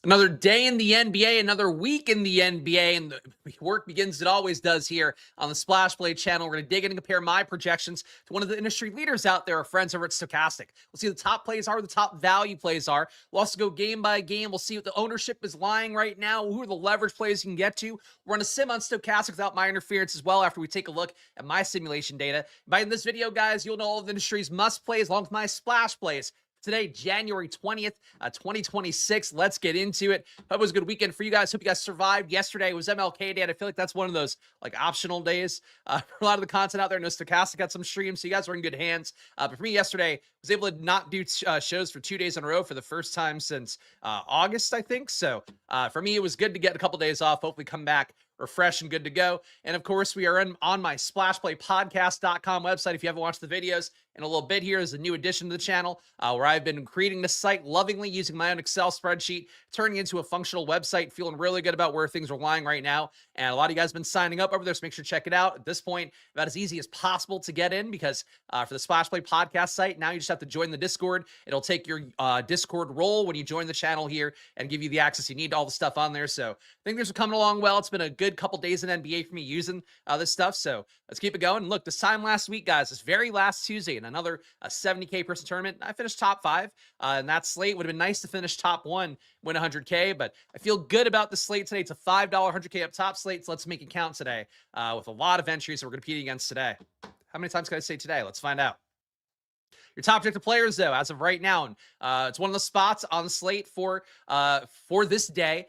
Another day in the NBA, another week in the NBA, and the work begins as it always does here on the Splash Play channel. We're going to dig in and compare my projections to one of the industry leaders out there, our friends over at Stokastic. We'll see what the top plays are, the top value plays are. We'll also go game by game. We'll see what the ownership is lying right now, who are the leverage plays you can get to. We're on a sim on Stokastic without my interference as well after we take a look at my simulation data. By this video, guys, you'll know all of the industry's must plays along with my splash plays. Today, January 20th, 2026. Let's get into it. Hope it was a good weekend for you guys. Hope you guys survived. Yesterday was MLK Day, and I feel like that's one of those like optional days for a lot of the content out there. No, Stokastic got some streams, so you guys were in good hands. But for me yesterday, I was able to not do shows for 2 days in a row for the first time since August, I think. So for me, it was good to get a couple days off, hopefully come back refreshed and good to go. And of course, we are on my splashplaypodcast.com website. If you haven't watched the videos in a little bit, here is a new addition to the channel where I've been creating this site lovingly using my own Excel spreadsheet, turning it into a functional website, feeling really good about where things are lying right now. And a lot of you guys have been signing up over there, so make sure to check it out. At this point, about as easy as possible to get in because for the Splash Play podcast site, now you just have to join the Discord. It'll take your Discord role when you join the channel here and give you the access you need to all the stuff on there. So I think things are coming along well. It's been a good couple days in NBA for me using this stuff. So let's keep it going. Look, this time last week, guys, this very last Tuesday in another 70K person tournament, I finished top 5. And that slate would have been nice to finish top 1, win 100K, but I feel good about the slate today. It's a $5 100K up top slate, so let's make it count today with a lot of entries that we're competing against today. How many times can I say today? Let's find out. Your top projected players, though, as of right now, it's one of the spots on the slate for this day.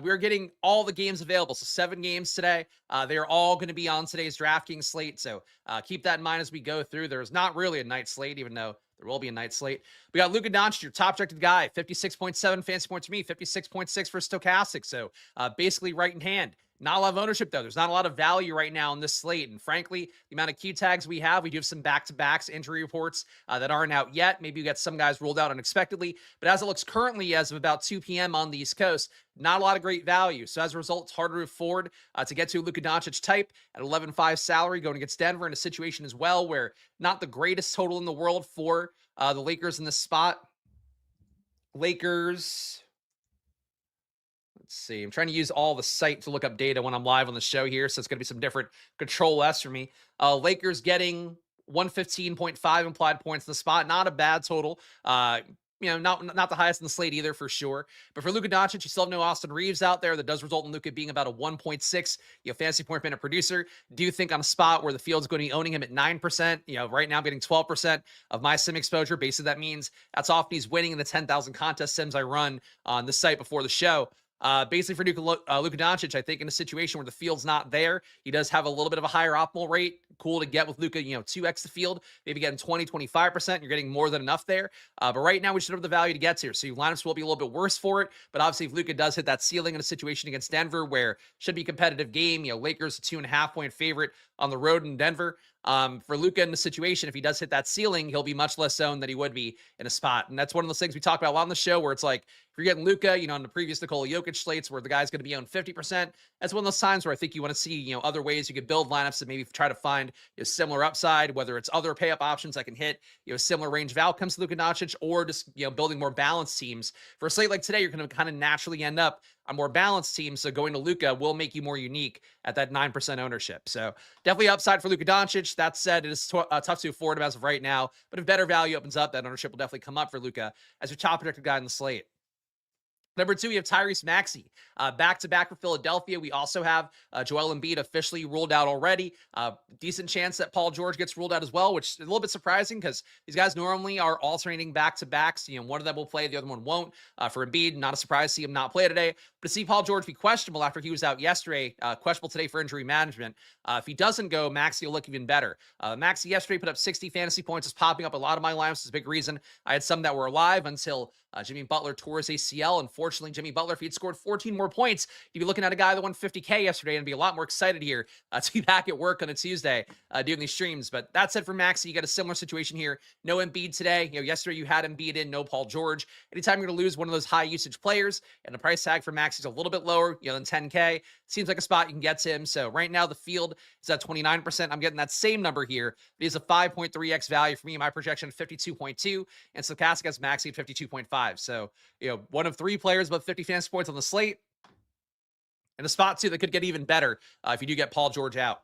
We're getting all the games available, so 7 games today. They are all going to be on today's DraftKings slate, so keep that in mind as we go through. There's not really a night slate, even though there will be a night slate. We got Luka Doncic, your top projected guy, 56.7 fantasy points for me, 56.6 for Stokastic, so basically right in hand. Not a lot of ownership, though. There's not a lot of value right now in this slate. And frankly, the amount of Q tags we do have some back-to-backs, injury reports that aren't out yet. Maybe you got some guys ruled out unexpectedly. But as it looks currently, as of about 2 p.m. on the East Coast, not a lot of great value. So as a result, it's harder to afford to get to a Luka Doncic type at 11.5 salary going against Denver in a situation as well where not the greatest total in the world for the Lakers in this spot. Lakers... Let's see. I'm trying to use all the site to look up data when I'm live on the show here, so it's going to be some different Control S for me. Lakers getting 115.5 implied points in the spot. Not a bad total. Not the highest in the slate either, for sure. But for Luka Doncic, you still have no Austin Reeves out there. That does result in Luka being about a 1.6 fantasy point per minute producer. Do you think on a spot where the field's going to be owning him at 9%? Right now I'm getting 12% of my sim exposure. Basically, that means that's often he's winning in the 10,000 contest sims I run on the site before the show. Basically for Luka Doncic, I think in a situation where the field's not there, he does have a little bit of a higher optimal rate. Cool to get with Luka, 2x the field, maybe getting 20, 25%. You're getting more than enough there. But right now, we should have the value to get to. So your lineups will be a little bit worse for it. But obviously, if Luka does hit that ceiling in a situation against Denver where should be a competitive game, Lakers a 2.5-point favorite on the road in Denver. For Luka in the situation, if he does hit that ceiling, he'll be much less zoned than he would be in a spot. And that's one of those things we talk about a lot on the show where it's like, if you're getting Luka, on the previous Nikola Jokic slates where the guy's going to be owned 50%, that's one of those times where I think you want to see, other ways you could build lineups and maybe try to find similar upside, whether it's other pay-up options that can hit, a similar range of outcomes to Luka Doncic, or just, building more balanced teams. For a slate like today, you're going to kind of naturally end up on more balanced teams, so going to Luka will make you more unique at that 9% ownership. So definitely upside for Luka Doncic. That said, it is tough to afford him as of right now, but if better value opens up, that ownership will definitely come up for Luka as your top projected guy in the slate. Number 2, we have Tyrese Maxey. Back-to-back for Philadelphia. We also have Joel Embiid officially ruled out already. Decent chance that Paul George gets ruled out as well, which is a little bit surprising because these guys normally are alternating back-to-backs. One of them will play, the other one won't. For Embiid, not a surprise to see him not play today. But to see Paul George be questionable after he was out yesterday, questionable today for injury management. If he doesn't go, Maxey will look even better. Maxey yesterday put up 60 fantasy points. Is popping up a lot of my lineups. Is a big reason. I had some that were alive until Jimmy Butler tore his ACL. Unfortunately, Jimmy Butler, if he'd scored 14 more points, you'd be looking at a guy that won 50K yesterday and be a lot more excited here to be back at work on a Tuesday doing these streams. But that said, for Maxey, you got a similar situation here. No Embiid today. Yesterday you had Embiid in, no Paul George. Anytime you're going to lose one of those high usage players, and the price tag for Maxey is a little bit lower, than 10K, seems like a spot you can get to him. So right now the field is at 29%. I'm getting that same number here. It is a 5.3x value for me. My projection 52.2, and Stokastic has Maxey at 52.5. 5. So, one of 3 players above 50 fantasy points on the slate. And a spot, too, that could get even better if you do get Paul George out.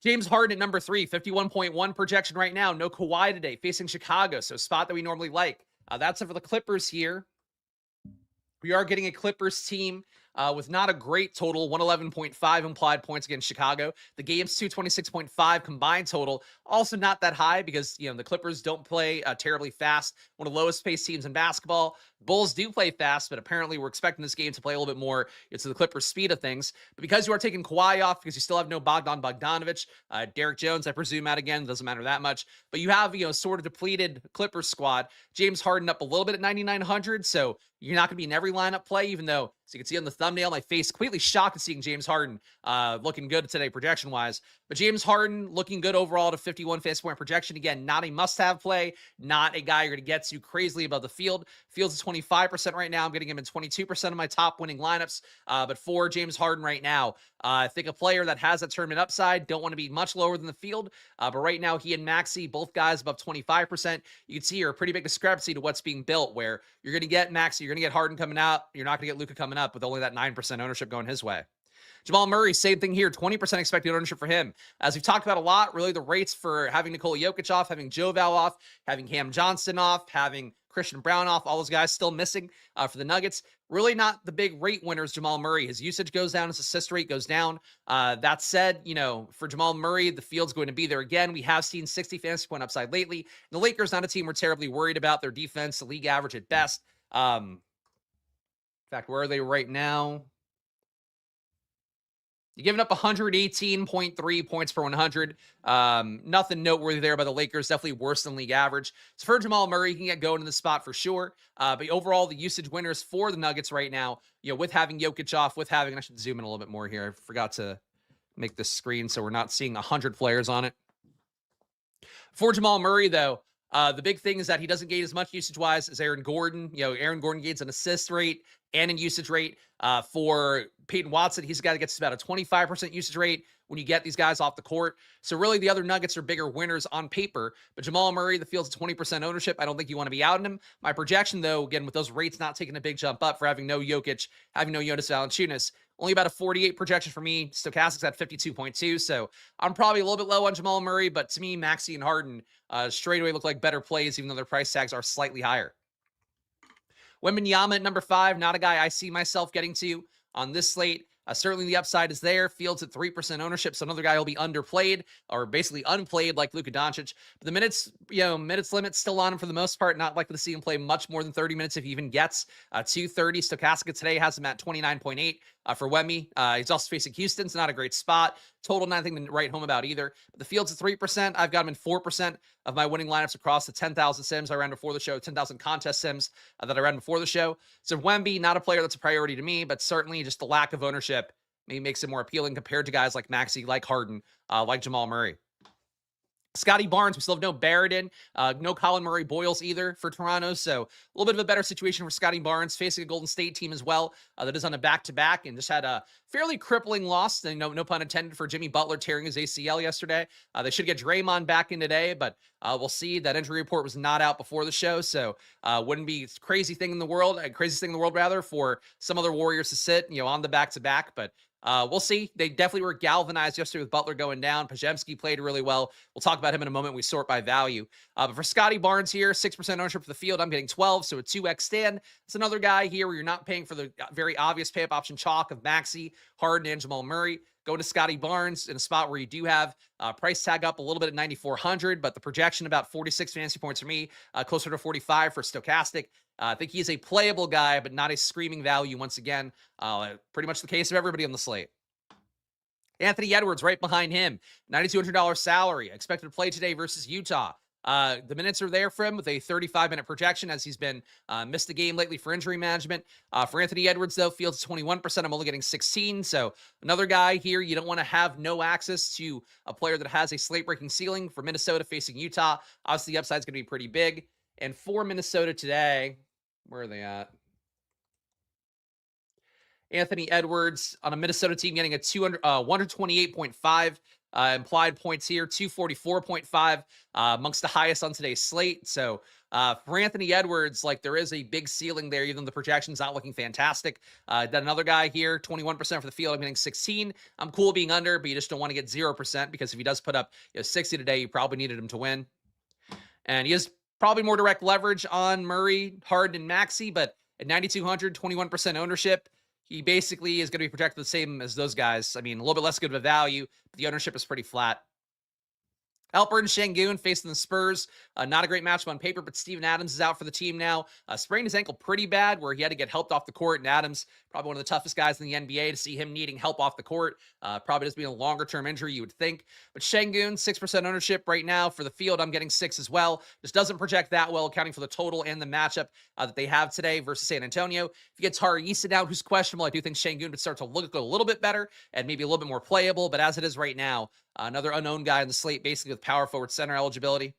James Harden at number 3, 51.1 projection right now. No Kawhi today, facing Chicago, so a spot that we normally like. That's it for the Clippers here. We are getting a Clippers team with not a great total, 111.5 implied points against Chicago. The game's 226.5 combined total. Also not that high because, the Clippers don't play terribly fast. One of the lowest paced teams in basketball. Bulls do play fast, but apparently we're expecting this game to play a little bit more to the Clippers' speed of things. But because you are taking Kawhi off, because you still have no Bogdanovic, Derek Jones, I presume, out again, doesn't matter that much. But you have, sort of depleted Clippers squad. James Harden up a little bit at 9,900, so you're not going to be in every lineup play, even though, as you can see on the thumbnail, my face completely shocked at seeing James Harden looking good today projection-wise. But James Harden looking good overall to 51 fantasy point projection. Again, not a must-have play, not a guy you're going to get to crazily above the field. Field's at 25% right now. I'm getting him in 22% of my top winning lineups. But for James Harden right now, I think a player that has that tournament upside, don't want to be much lower than the field. But right now, he and Maxey, both guys above 25%. You can see here a pretty big discrepancy to what's being built, where you're going to get Maxey, you're going to get Harden coming out. You're not going to get Luka coming up with only that 9% ownership going his way. Jamal Murray, same thing here, 20% expected ownership for him. As we've talked about a lot, really the rates for having Nikola Jokic off, having Joval off, having Cam Johnson off, having Christian Brown off, all those guys still missing for the Nuggets. Really not the big rate winners, Jamal Murray. His usage goes down, his assist rate goes down. That said, for Jamal Murray, the field's going to be there again. We have seen 60 fantasy point upside lately. The Lakers, not a team we're terribly worried about. Their defense, the league average at best. In fact, where are they right now? You're giving up 118.3 points per 100. Nothing noteworthy there by the Lakers. Definitely worse than league average. So for Jamal Murray, he can get going in the spot for sure. But overall, the usage winners for the Nuggets right now, with having Jokic off, with having, I should zoom in a little bit more here. I forgot to make this screen so we're not seeing 100 players on it. For Jamal Murray, though, the big thing is that he doesn't gain as much usage-wise as Aaron Gordon. Aaron Gordon gains an assist rate and an usage rate. For Peyton Watson, he's a guy that gets about a 25% usage rate when you get these guys off the court. So really, the other Nuggets are bigger winners on paper. But Jamal Murray, the field's at 20% ownership. I don't think you want to be out in him. My projection, though, again, with those rates not taking a big jump up for having no Jokic, having no Jonas Valanciunas, only about a 48 projection for me. Stokastic's at 52.2. So I'm probably a little bit low on Jamal Murray. But to me, Maxey and Harden straight away look like better plays, even though their price tags are slightly higher. Wembanyama at number 5, not a guy I see myself getting to on this slate. Certainly the upside is there. Fields at 3% ownership, so another guy will be underplayed or basically unplayed like Luka Doncic. But the minutes limit's still on him for the most part. Not likely to see him play much more than 30 minutes if he even gets to 30. Stokastic today has him at 29.8 for Wemby. He's also facing Houston. It's not a great spot. Total, nothing to write home about either. But the field's at 3%. I've got him in 4% of my winning lineups across the 10,000 sims I ran before the show, 10,000 contest sims that I ran before the show. So Wemby, not a player that's a priority to me, but certainly just the lack of ownership maybe makes it more appealing compared to guys like Maxey, like Harden, like Jamal Murray. Scotty Barnes, we still have no Barrett in, no Colin Murray-Boyles either for Toronto, so a little bit of a better situation for Scotty Barnes, facing a Golden State team as well that is on a back-to-back and just had a fairly crippling loss, and no pun intended, for Jimmy Butler tearing his ACL yesterday. They should get Draymond back in today, but we'll see. That injury report was not out before the show, so wouldn't be a craziest thing in the world for some other Warriors to sit, on the back-to-back, but we'll see. They definitely were galvanized yesterday with Butler going down. Podziemski played really well. We'll talk about him in a moment. We sort by value. But for Scotty Barnes here, 6% ownership for the field. I'm getting 12, so a 2x stand. It's another guy here where you're not paying for the very obvious pay-up option chalk of Maxey, Harden, and Jamal Murray. Go to Scotty Barnes in a spot where you do have price tag up a little bit at 9,400, but the projection about 46 fantasy points for me, closer to 45 for Stokastic. I think he's a playable guy, but not a screaming value once again. Pretty much the case of everybody on the slate. Anthony Edwards right behind him, $9,200 salary, expected to play today versus Utah. The minutes are there for him with a 35-minute projection as he's been missed the game lately for injury management. For Anthony Edwards, though, fields 21%. I'm only getting 16. So another guy here, you don't want to have no access to a player that has a slate-breaking ceiling. For Minnesota facing Utah, obviously the upside is going to be pretty big. And for Minnesota today, where are they at? Anthony Edwards on a Minnesota team getting a 128.5 Implied points here, 244.5, amongst the highest on today's slate. So for Anthony Edwards, like there is a big ceiling there, even though the projection's not looking fantastic. Then another guy here, 21% for the field. I'm getting 16. I'm cool being under, but you just don't want to get 0% because if he does put up 60 today, you probably needed him to win. And he has probably more direct leverage on Murray, Harden, and Maxey, but at 9,200, 21% ownership, he basically is going to be projected the same as those guys. I mean, a little bit less good of a value, but the ownership is pretty flat. Alpert and Şengün facing the Spurs. Not a great matchup on paper, but Steven Adams is out for the team now. Sprained his ankle pretty bad where he had to get helped off the court, and Adams, probably one of the toughest guys in the NBA, to see him needing help off the court. Probably just being a longer-term injury, you would think. But Şengün, 6% ownership right now. For the field, I'm getting 6 as well. Just doesn't project that well, accounting for the total and the matchup that they have today versus San Antonio. If you get Tari Eason out, who's questionable, I do think Şengün would start to look a little bit better and maybe a little bit more playable. But as it is right now, another unknown guy in the slate, basically with power forward center eligibility.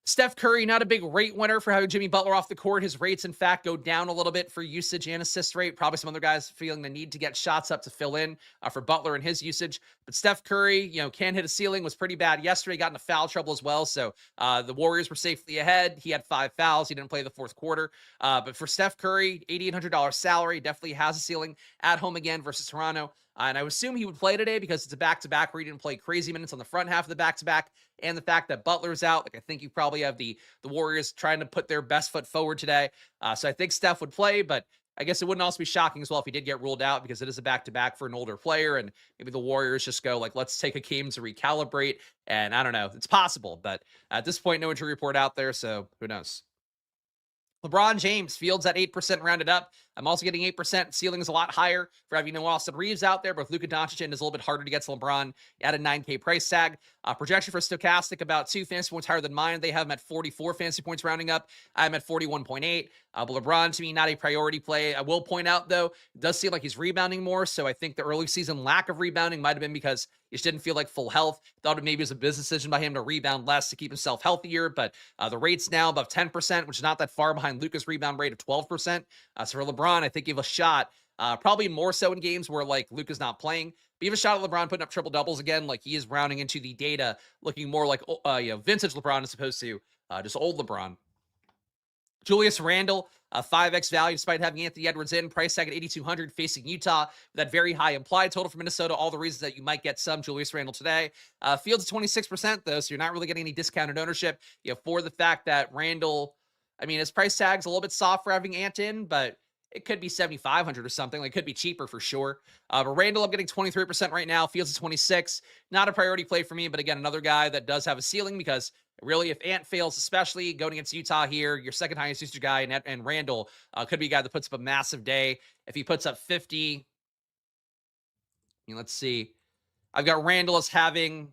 Steph Curry, not a big rate winner for having Jimmy Butler off the court. His rates, in fact, go down a little bit for usage and assist rate. Probably some other guys feeling the need to get shots up to fill in for Butler and his usage. But Steph Curry, can't hit a ceiling, was pretty bad yesterday, got into foul trouble as well. So the Warriors were safely ahead. He had 5 fouls. He didn't play the fourth quarter. But for Steph Curry, $8,800 salary, definitely has a ceiling at home again versus Toronto. And I would assume he would play today because it's a back-to-back where he didn't play crazy minutes on the front half of the back-to-back. And the fact that Butler's out, I think you probably have the Warriors trying to put their best foot forward today. So I think Steph would play, but I guess it wouldn't also be shocking as well if he did get ruled out because it is a back-to-back for an older player. And maybe the Warriors just go let's take a game to recalibrate. And I don't know. It's possible. But at this point, no injury report out there. So who knows? LeBron James, fields at 8% rounded up. I'm also getting 8%. Ceiling is a lot higher for having no Austin Reeves out there, but with Luka Doncic in, is a little bit harder to get to LeBron at a 9K price tag. Projection for Stokastic, about 2 fantasy points higher than mine. They have him at 44 fantasy points rounding up. I'm at 41.8. But LeBron, to me, not a priority play. I will point out, though, it does seem like he's rebounding more, so I think the early season lack of rebounding might have been because he just didn't feel like full health. Thought it maybe was a business decision by him to rebound less to keep himself healthier, but the rate's now above 10%, which is not that far behind Luka's rebound rate of 12%. So for LeBron, I think you have a shot, probably more so in games where Luka's not playing. But you have a shot at LeBron putting up triple doubles again. He is rounding into the data, looking more like vintage LeBron as opposed to just old LeBron. Julius Randle, 5x value despite having Anthony Edwards in. Price tag at 8,200 facing Utah. With that very high implied total for Minnesota. All the reasons that you might get some Julius Randle today. Fields at 26% though, so you're not really getting any discounted ownership. For the fact that Randle, his price tag's a little bit soft for having Ant in, but it could be 7,500 or something. It could be cheaper for sure. But Randle, I'm getting 23% right now. Fields at 26. Not a priority play for me, but again, another guy that does have a ceiling because really, if Ant fails, especially going against Utah here, your second highest usage guy, and Randle could be a guy that puts up a massive day. If he puts up 50, let's see. I've got Randle as having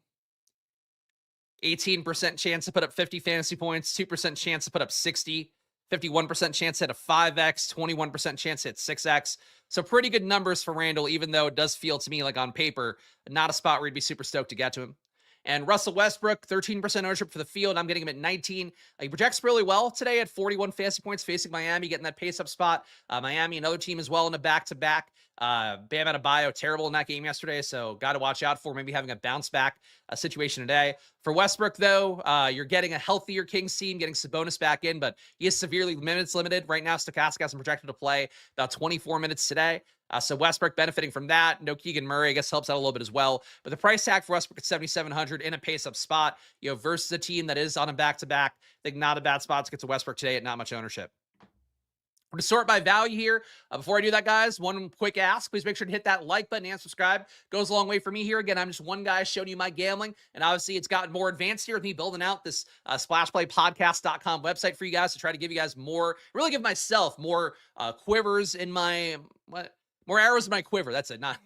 18% chance to put up 50 fantasy points, 2% chance to put up 60, 51% chance to hit a 5x, 21% chance to hit 6x. So pretty good numbers for Randle, even though it does feel to me like on paper, not a spot where you'd be super stoked to get to him. And Russell Westbrook, 13% ownership for the field. I'm getting him at 19. He projects really well today at 41 fantasy points facing Miami, getting that pace up spot. Miami, another team as well in a back-to-back. Bam Adebayo, terrible in that game yesterday, so got to watch out for maybe having a bounce-back situation today. For Westbrook, though, you're getting a healthier Kings team, getting Sabonis back in, but he is severely minutes limited. Right now, Stokastic has him projected to play about 24 minutes today. So Westbrook benefiting from that. No Keegan Murray, I guess, helps out a little bit as well. But the price tag for Westbrook at 7,700 in a pace-up spot, versus a team that is on a back-to-back. I think not a bad spot to get to Westbrook today at not much ownership. We're going to sort by value here. Before I do that, guys, one quick ask. Please make sure to hit that like button and subscribe. Goes a long way for me here. Again, I'm just one guy showing you my gambling, and obviously it's gotten more advanced here with me building out this splashplaypodcast.com website for you guys to try to give you guys more, really give myself more quivers in my, more arrows in my quiver. That's it. Not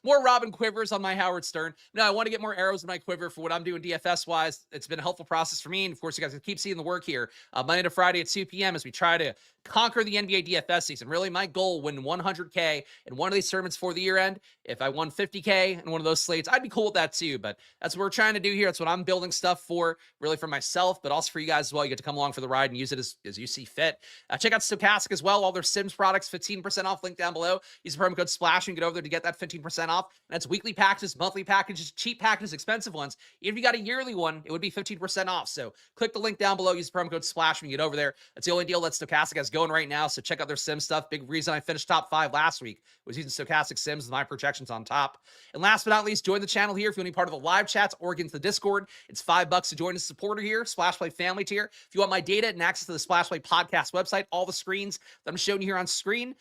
more Robin Quivers on my Howard Stern. No, I want to get more arrows in my quiver for what I'm doing DFS-wise. It's been a helpful process for me, and of course, you guys can keep seeing the work here Monday to Friday at 2 p.m. as we try to conquer the NBA DFS season. Really, my goal, win 100K in one of these tournaments for the year end. If I won 50K in one of those slates, I'd be cool with that too, but that's what we're trying to do here. That's what I'm building stuff for, really for myself, but also for you guys as well. You get to come along for the ride and use it as you see fit. Check out Stokastic as well. All their Sims products, 15% off, link down below. Use the promo code SPLASH and get over there to get that 15% 15% off. And that's weekly packages, monthly packages, cheap packages, expensive ones. If you got a yearly one, it would be 15% off. So click the link down below, use the promo code SPLASH when you get over there. That's the only deal that Stokastic has going right now. So check out their sim stuff. Big reason I finished top 5 last week was using Stokastic sims with my projections on top. And last but not least, join the channel here if you want to be part of the live chats or get into the Discord. It's $5 to join as a supporter here, Splash Play family tier. If you want my data and access to the Splash Play podcast website, all the screens that I'm showing you here on screen,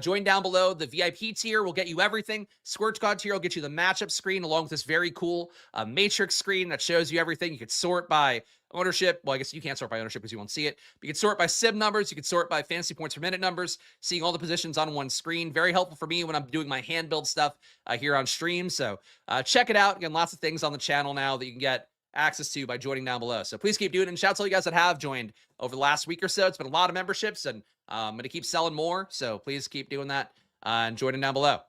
join down below. The VIP tier will get you everything. Squirt God tier will get you the matchup screen along with this very cool matrix screen that shows you everything. You could sort by ownership. Well, I guess you can't sort by ownership because you won't see it. But you can sort by sim numbers. You can sort by fantasy points per minute numbers, seeing all the positions on one screen. Very helpful for me when I'm doing my hand build stuff here on stream. So check it out. Again, lots of things on the channel now that you can get access to by joining down below. So please keep doing it. And shout out to all you guys that have joined over the last week or so. It's been a lot of memberships, and I'm going to keep selling more. So please keep doing that and joining down below.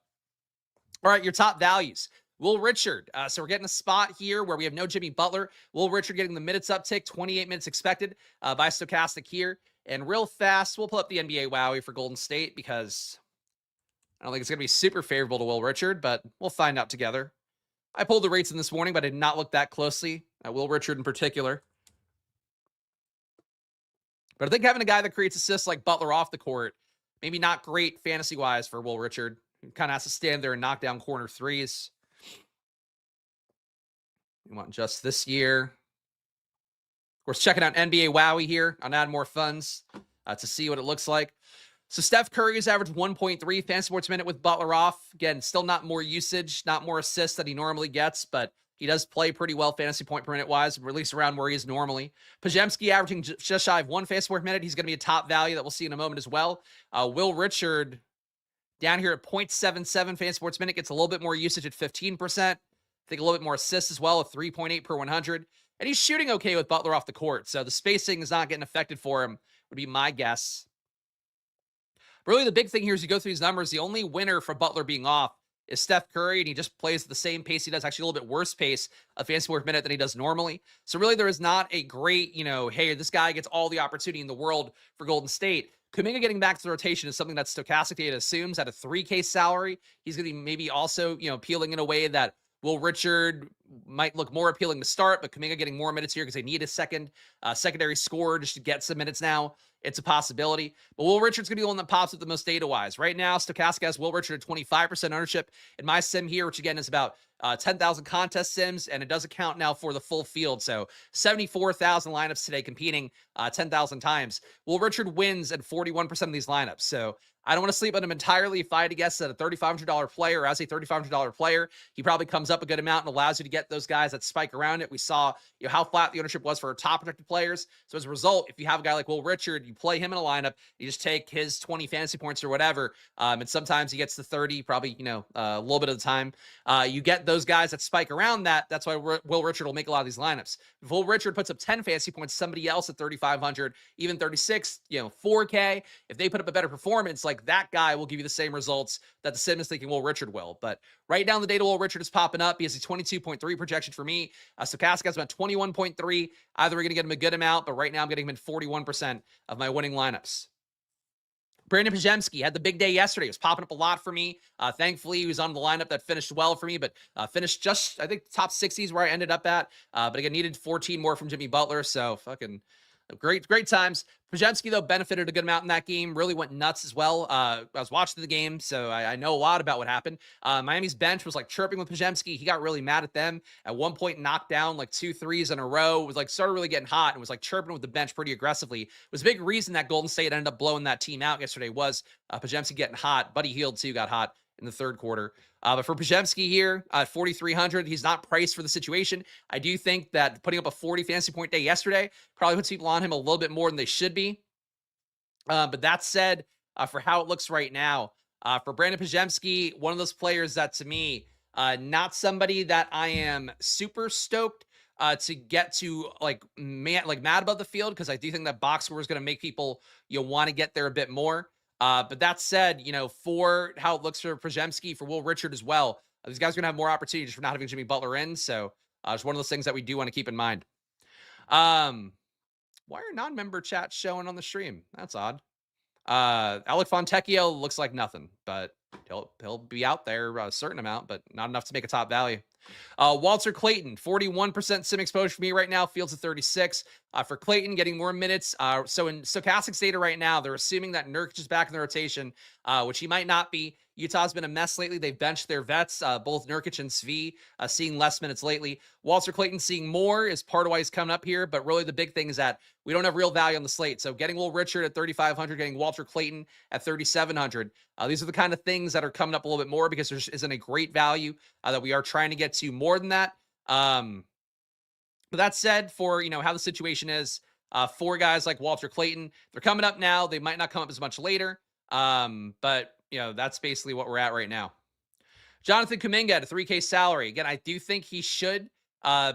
All right, your top values. Will Richard. So we're getting a spot here where we have no Jimmy Butler. Will Richard getting the minutes uptick, 28 minutes expected by Stokastic here. And real fast, we'll pull up the NBA Wowie for Golden State because I don't think it's going to be super favorable to Will Richard, but we'll find out together. I pulled the rates in this morning, but I did not look that closely at Will Richard in particular. But I think having a guy that creates assists like Butler off the court, maybe not great fantasy-wise for Will Richard. He kind of has to stand there and knock down corner threes. We want just this year. Of course, checking out NBA Wowie here on Add More Funds to see what it looks like. So Steph Curry has averaged 1.3 fantasy points per minute with Butler off. Again, still not more usage, not more assists that he normally gets, but he does play pretty well fantasy point per minute wise, or at least around where he is normally. Pajemski averaging just shy of 1 fantasy point per minute. He's going to be a top value that we'll see in a moment as well. Will Richard down here at 0.77 fantasy points per minute gets a little bit more usage at 15%. I think a little bit more assists as well at 3.8 per 100. And he's shooting okay with Butler off the court. So the spacing is not getting affected for him, would be my guess. But really the big thing here is you go through these numbers, the only winner for Butler being off is Steph Curry, and he just plays at the same pace he does, actually a little bit worse pace of fantasy points per minute than he does normally. So really there is not a great, hey, this guy gets all the opportunity in the world for Golden State. Kuminga getting back to the rotation is something that Stokastic data assumes at a 3K salary. He's going to be maybe also, appealing in a way that Will Richard might look more appealing to start, but Kuminga getting more minutes here because they need a secondary scorer just to get some minutes now. It's a possibility. But Will Richard's going to be the one that pops up the most data-wise. Right now, Stokastic has Will Richard at 25% ownership in my sim here, which again is about 10,000 contest sims, and it does account now for the full field. So 74,000 lineups today competing 10,000 times. Will Richard wins at 41% of these lineups. So I don't want to sleep on him entirely. If I had to guess that a $3,500 player, as a $3,500 player, he probably comes up a good amount and allows you to get those guys that spike around it. We saw how flat the ownership was for our top protected players. So as a result, if you have a guy like Will Richard, you play him in a lineup, you just take his 20 fantasy points or whatever, and sometimes he gets to 30, probably, a little bit of the time. You get those guys that spike around that. That's why Will Richard will make a lot of these lineups. If Will Richard puts up 10 fantasy points, somebody else at 3,500, even 36, 4K, if they put up a better performance, like that guy will give you the same results that the sim is thinking Will Richard will. But right now, the data Will Richard is popping up. He has a 22.3 projection for me. Stokastic has about 21.3. Either we're going to get him a good amount, but right now I'm getting him in 41% of my winning lineups. Brandon Pajemski had the big day yesterday. He was popping up a lot for me. Thankfully, he was on the lineup that finished well for me, but finished just, I think, top 60s where I ended up at. But again, needed 14 more from Jimmy Butler, so fucking great times. Pajemski, though, benefited a good amount in that game. Really went nuts as well. I was watching the game, so I know a lot about what happened. Miami's bench was like chirping with Pajemski. He got really mad at them. At one point, knocked down like 2 threes in a row. Was like started really getting hot and was like chirping with the bench pretty aggressively. It was a big reason that Golden State ended up blowing that team out yesterday was Pajemski getting hot. Buddy Hield, too, got hot in the third quarter. But for Pajemski here at 4,300, he's not priced for the situation. I do think that putting up a 40 fantasy point day yesterday probably puts people on him a little bit more than they should be. But that said, for how it looks right now, for Brandon Pajemski, one of those players that to me, not somebody that I am super stoked to get to mad about the field, because I do think that box score is going to make people want to get there a bit more. But that said, for how it looks for Pajemski, for Will Richard as well, these guys are going to have more opportunity just for not having Jimmy Butler in. So it's one of those things that we do want to keep in mind. Why are non-member chats showing on the stream? That's odd. Alec Fontecchio looks like nothing, but he'll be out there a certain amount, but not enough to make a top value. Walter Clayton, 41% sim exposure for me right now. Fields at 36. For Clayton, getting more minutes. So in Stokastic's data right now, they're assuming that Nurkic is back in the rotation, which he might not be. Utah's been a mess lately. They've benched their vets, both Nurkic and Svi, seeing less minutes lately. Walter Clayton seeing more is part of why he's coming up here, but really the big thing is that we don't have real value on the slate. So getting Will Richard at 3,500, getting Walter Clayton at 3,700. These are the kind of things that are coming up a little bit more because there isn't a great value that we are trying to get to more than that. But that said, for how the situation is, for guys like Walter Clayton, they're coming up now. They might not come up as much later. But that's basically what we're at right now. Jonathan Kuminga at a 3K salary. Again, I do think he should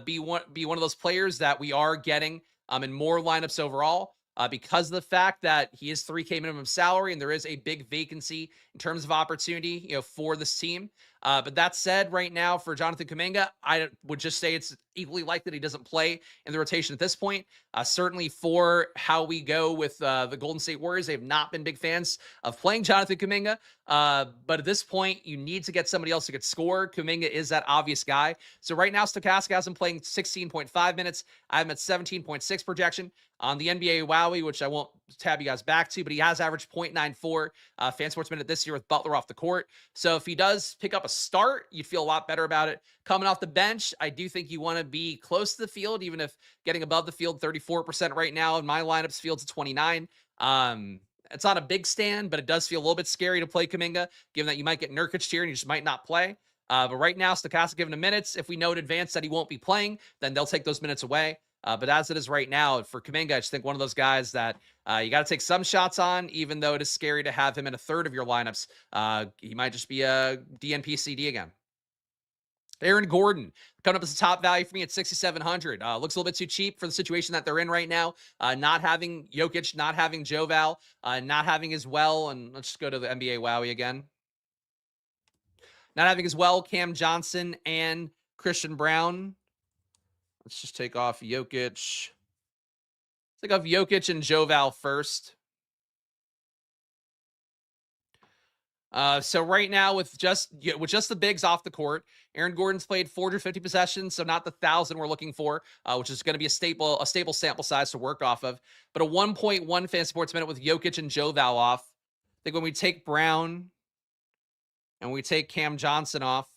be one of those players that we are getting in more lineups overall. Because of the fact that he is 3K minimum salary and there is a big vacancy in terms of opportunity, for this team. But that said, right now for Jonathan Kuminga, I would just say it's equally likely that he doesn't play in the rotation at this point. Certainly for how we go with the Golden State Warriors, they've not been big fans of playing Jonathan Kuminga. But at this point, you need to get somebody else who could score. Kuminga is that obvious guy. So right now, Stokastic has him playing 16.5 minutes. I have him at 17.6 projection. On the NBA Wowie, which I won't tab you guys back to, but he has averaged 0.94 fan sports minute this year with Butler off the court. So if he does pick up a start, you'd feel a lot better about it. Coming off the bench, I do think you want to be close to the field, even if getting above the field, 34% right now in my lineups, Fields at 29. It's not a big stand, but it does feel a little bit scary to play Kuminga, given that you might get Nurkic here and you just might not play. But right now, Stokastic giving him minutes. If we know in advance that he won't be playing, then they'll take those minutes away. But as it is right now, for Kuminga, I just think one of those guys that you got to take some shots on, even though it is scary to have him in a third of your lineups. He might just be a DNP CD again. Aaron Gordon coming up as a top value for me at 6,700. Looks a little bit too cheap for the situation that they're in right now. Not having Jokic, not having Joval, not having as well. And let's just go to the NBA Wowie again. Not having as well Cam Johnson and Christian Brown. Let's just take off Jokic. Let's take off Jokic and Joval first. So right now with just the bigs off the court, Aaron Gordon's played 450 possessions, so not the 1,000 we're looking for, which is going to be a stable sample size to work off of. But a 1.1 fan sports minute with Jokic and Joval off. I think when we take Brown and we take Cam Johnson off,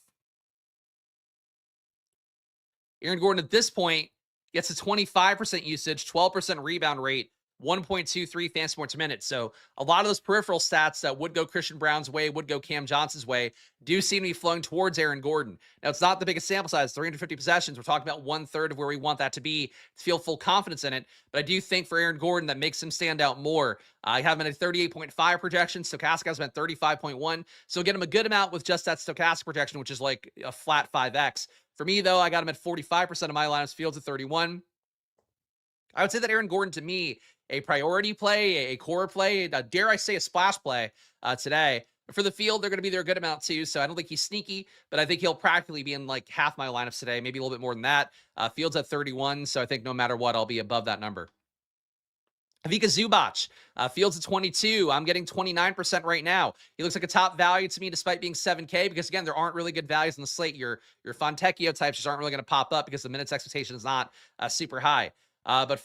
Aaron Gordon at this point gets a 25% usage, 12% rebound rate, 1.23 fan sports minutes. So a lot of those peripheral stats that would go Christian Brown's way, would go Cam Johnson's way, do seem to be flowing towards Aaron Gordon. Now, it's not the biggest sample size, 350 possessions. We're talking about 1/3 of where we want that to be to feel full confidence in it. But I do think for Aaron Gordon, that makes him stand out more. I have him at a 38.5 projection. Stokastic has him at 35.1. So get him a good amount with just that Stokastic projection, which is like a flat 5x. For me, though, I got him at 45% of my lineups, Fields at 31. I would say that Aaron Gordon, to me, a priority play, a core play, dare I say a splash play today. For the field, they're going to be there a good amount too, so I don't think he's sneaky, but I think he'll practically be in like half my lineups today, maybe a little bit more than that. Fields at 31, so I think no matter what, I'll be above that number. Ivica Zubac, Fields at 22. I'm getting 29% right now. He looks like a top value to me despite being 7K because, again, there aren't really good values in the slate. Your Fontecchio types just aren't really going to pop up because the minutes expectation is not super high. But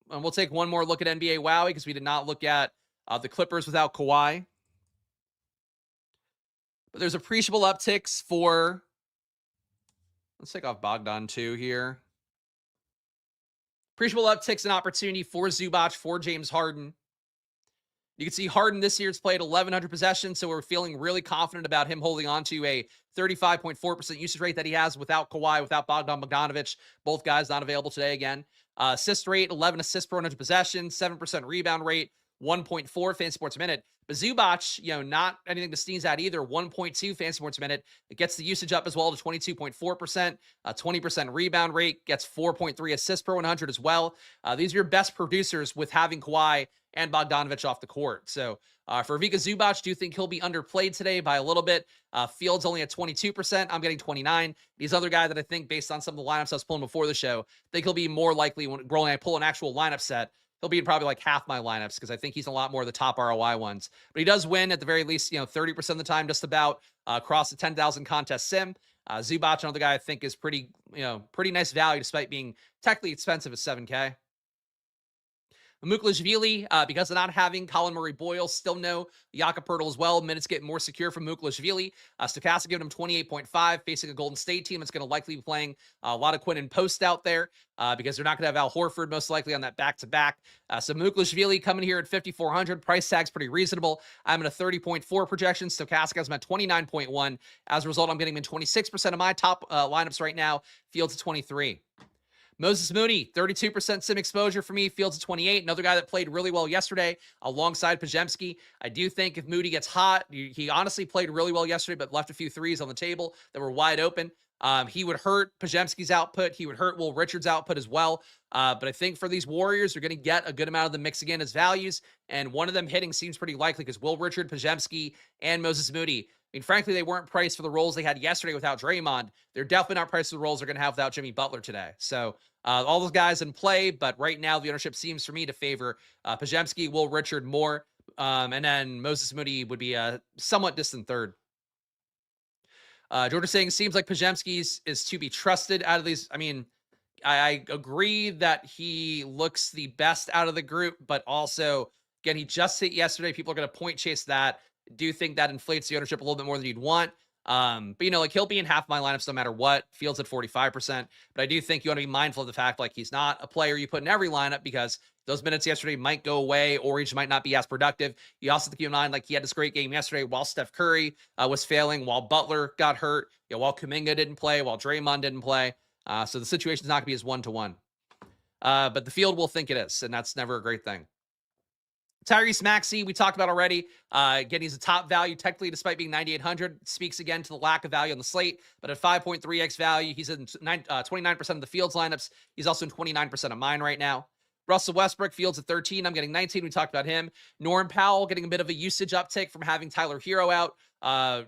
and we'll take one more look at NBA Wowie because we did not look at the Clippers without Kawhi. But there's appreciable upticks for, let's take off Bogdan too here. Appreciable upticks and opportunity for Zubac, for James Harden. You can see Harden this year's played 1,100 possessions, so we're feeling really confident about him holding on to a 35.4% usage rate that he has without Kawhi, without Bogdan Bogdanovic. Both guys not available today again. Assist rate, 11 assists per 100 possessions, 7% rebound rate, 1.4 fantasy sports a minute. But Zubac, not anything to sneeze at either, 1.2 fantasy sports a minute. It gets the usage up as well to 22.4%, 20% rebound rate, gets 4.3 assists per 100 as well. These are your best producers with having Kawhi and Bogdanovic off the court. So for Ivica Zubac, do you think he'll be underplayed today by a little bit? Fields only at 22%. I'm getting 29. These other guys that I think, based on some of the lineups I was pulling before the show, think he'll be more likely when I pull an actual lineup set. He'll be in probably like half my lineups because I think he's a lot more of the top ROI ones. But he does win at the very least, 30% of the time, just about across the 10,000 contest sim. Zubac, another guy I think is pretty nice value despite being technically expensive at 7K. Muklashvili, because of not having Colin Murray-Boyle, still no Jakob Poeltl as well. Minutes get more secure from Muklashvili. Stokastic giving him 28.5, facing a Golden State team that's going to likely be playing a lot of Quinn and Post out there because they're not going to have Al Horford most likely on that back-to-back. So Muklashvili coming here at 5,400. Price tag's pretty reasonable. I'm at a 30.4 projection. Stokastic has him at 29.1. As a result, I'm getting him in 26% of my top lineups right now. Fields at 23. Moses Moody, 32% sim exposure for me. Fields at 28. Another guy that played really well yesterday alongside Pajemski. I do think if Moody gets hot, he honestly played really well yesterday, but left a few threes on the table that were wide open. He would hurt Pajemski's output. He would hurt Will Richards' output as well. But I think for these Warriors, you're going to get a good amount of the mix again as values. And one of them hitting seems pretty likely because Will Richard, Pajemski, and Moses Moody, I mean, frankly, they weren't priced for the roles they had yesterday without Draymond. They're definitely not priced for the roles they're going to have without Jimmy Butler today. So all those guys in play, but right now the ownership seems for me to favor Pajemski, Will Richard more, and then Moses Moody would be a somewhat distant third. George is saying, seems like Pajemski is to be trusted out of these. I mean, I agree that he looks the best out of the group, but also, again, he just hit yesterday. People are going to point chase that. Do think that inflates the ownership a little bit more than you'd want. But he'll be in half my lineups no matter what. Fields at 45%. But I do think you want to be mindful of the fact he's not a player you put in every lineup because those minutes yesterday might go away or he just might not be as productive. You also have to keep in mind he had this great game yesterday while Steph Curry was failing, while Butler got hurt, while Kuminga didn't play, while Draymond didn't play. So the situation's not going to be as one-to-one. But the field will think it is, and that's never a great thing. Tyrese Maxey, we talked about already. Again, he's a top value technically, despite being 9,800. Speaks again to the lack of value on the slate, but at 5.3x value, he's in 29% of the Fields lineups. He's also in 29% of mine right now. Russell Westbrook, Fields at 13. I'm getting 19. We talked about him. Norm Powell getting a bit of a usage uptick from having Tyler Hero out.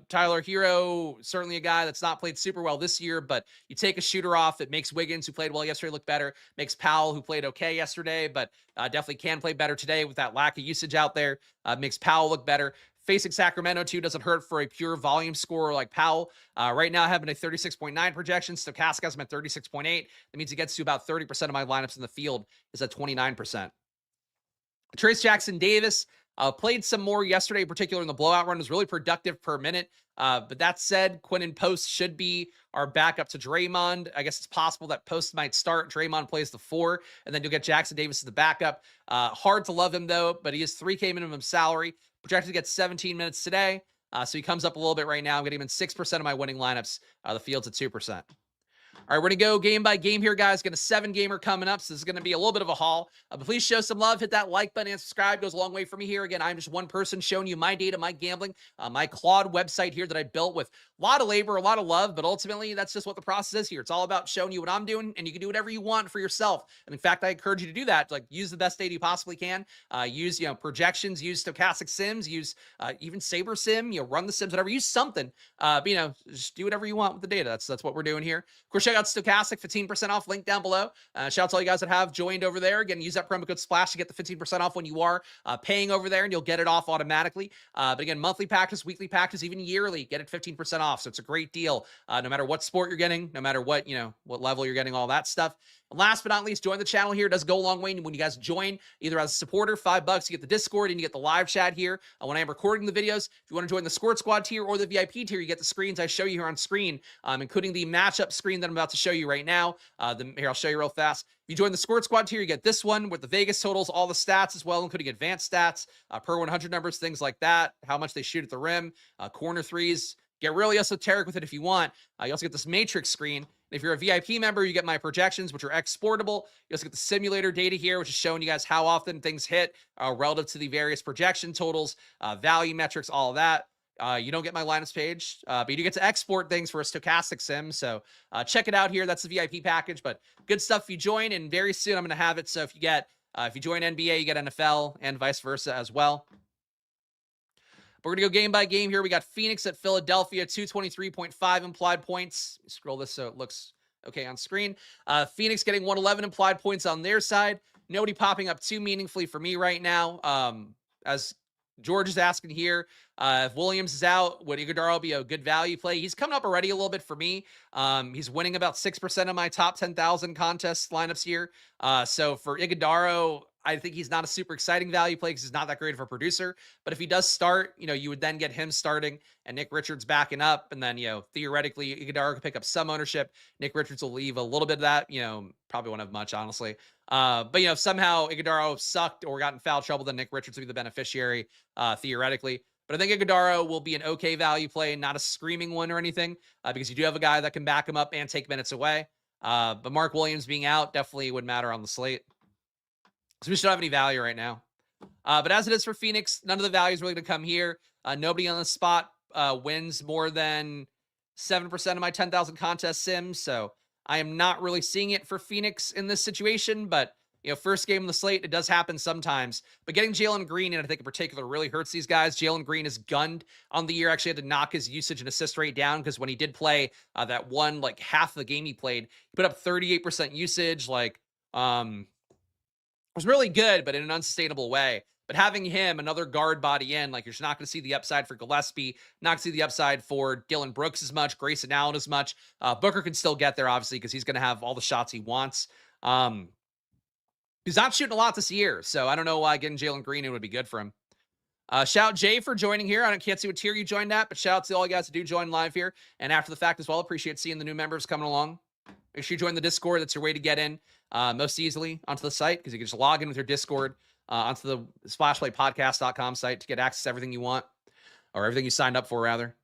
Tyler Hero, certainly a guy that's not played super well this year, but you take a shooter off, it makes Wiggins, who played well yesterday, look better, makes Powell, who played okay yesterday, but definitely can play better today with that lack of usage out there, makes Powell look better. Facing Sacramento, too, doesn't hurt for a pure volume scorer like Powell. Right now, having a 36.9 projection. Stokastic has him at 36.8. That means he gets to about 30% of my lineups in the field is at 29%. Trace Jackson Davis played some more yesterday, in particular in the blowout run, was really productive per minute. But that said, Quinn and Post should be our backup to Draymond. I guess it's possible that Post might start. Draymond plays the 4, and then you'll get Jackson Davis as the backup. Hard to love him, though, but he is 3K minimum salary. Projected to get 17 minutes today. So he comes up a little bit right now. I'm getting him in 6% of my winning lineups. The Field's at 2%. All right, we're going to go game by game here, guys. Got a 7-gamer coming up, so this is going to be a little bit of a haul. But please show some love. Hit that like button and subscribe. Goes a long way for me here. Again, I'm just one person showing you my data, my gambling, my Claude website here that I built with a lot of labor, a lot of love, but ultimately that's just what the process is here. It's all about showing you what I'm doing, and you can do whatever you want for yourself. And in fact, I encourage you to do that. Use the best data you possibly can. Use projections, use Stokastic sims, use even Saber sim, run the sims, whatever. Use something. Just do whatever you want with the data. That's what we're doing here. Of course, check out Stokastic, 15% off, link down below. Shout out to all you guys that have joined over there. Again, use that promo code SPLASH to get the 15% off when you are paying over there, and you'll get it off automatically. But again, monthly packages, weekly packages, even yearly, get it 15% off. So it's a great deal, no matter what sport you're getting, no matter what level you're getting, all that stuff. And last but not least, join the channel here. It does go a long way when you guys join, either as a supporter, $5, you get the Discord, and you get the live chat here when I am recording the videos. If you want to join the Squirt Squad tier or the VIP tier, you get the screens I show you here on screen, including the matchup screen that I'm about to show you right now. Here, I'll show you real fast. If you join the Squirt Squad tier, you get this one with the Vegas totals, all the stats as well, including advanced stats, per 100 numbers, things like that, how much they shoot at the rim, corner threes. Get really esoteric with it if you want. You also get this matrix screen. If you're a VIP member, you get my projections, which are exportable. You also get the simulator data here, which is showing you guys how often things hit relative to the various projection totals, value metrics, all of that. You don't get my lineups page, but you do get to export things for a Stokastic sim. So check it out here. That's the VIP package, but good stuff if you join, and very soon I'm going to have it. So if you join NBA, you get NFL and vice versa as well. We're going to go game by game here. We got Phoenix at Philadelphia, 223.5 implied points. Scroll this so it looks okay on screen. Phoenix getting 111 implied points on their side. Nobody popping up too meaningfully for me right now. As George is asking here, if Williams is out, would Iguodala be a good value play? He's coming up already a little bit for me. He's winning about 6% of my top 10,000 contest lineups here. So for Iguodala, I think he's not a super exciting value play because he's not that great of a producer. But if he does start, you would then get him starting and Nick Richards backing up. And then, theoretically, Iguodala could pick up some ownership. Nick Richards will leave a little bit of that, probably won't have much, honestly. But, if somehow Iguodala sucked or got in foul trouble, then Nick Richards will be the beneficiary, theoretically. But I think Iguodala will be an okay value play, not a screaming one or anything, because you do have a guy that can back him up and take minutes away. But Mark Williams being out definitely would matter on the slate. So we should have any value right now. But as it is for Phoenix, none of the value is really going to come here. Nobody on the spot wins more than 7% of my 10,000 contest sims. So I am not really seeing it for Phoenix in this situation. But, first game on the slate, it does happen sometimes. But getting Jalen Green, and I think in particular, really hurts these guys. Jalen Green is gunned on the year. Actually had to knock his usage and assist rate down because when he did play that one, like half the game he played, he put up 38% usage. Was really good, but in an unsustainable way. But having him, another guard body in, you're just not going to see the upside for Gillespie, not going to see the upside for Dylan Brooks as much, Grayson Allen as much. Booker can still get there, obviously, because he's going to have all the shots he wants. He's not shooting a lot this year, so I don't know why getting Jalen Green in would be good for him. Shout Jay for joining here. I can't see what tier you joined at, but shout out to all you guys that do join live here. And after the fact as well, appreciate seeing the new members coming along. Make sure you join the Discord. That's your way to get in most easily onto the site because you can just log in with your Discord onto the splashplaypodcast.com site to get access to everything you want or everything you signed up for, rather.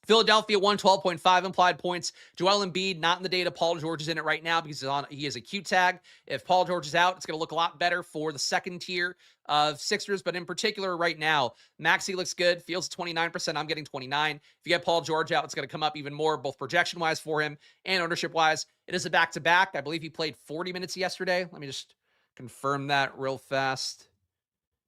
Philadelphia 112.5 implied points. Joel Embiid not in the data. Paul George is in it right now because he is a Q tag. If Paul George is out, it's going to look a lot better for the second tier of Sixers. But in particular, right now, Maxey looks good. Fields 29%. I'm getting 29. If you get Paul George out, it's going to come up even more, both projection wise for him and ownership wise. It is a back to back. I believe he played 40 minutes yesterday. Let me just confirm that real fast,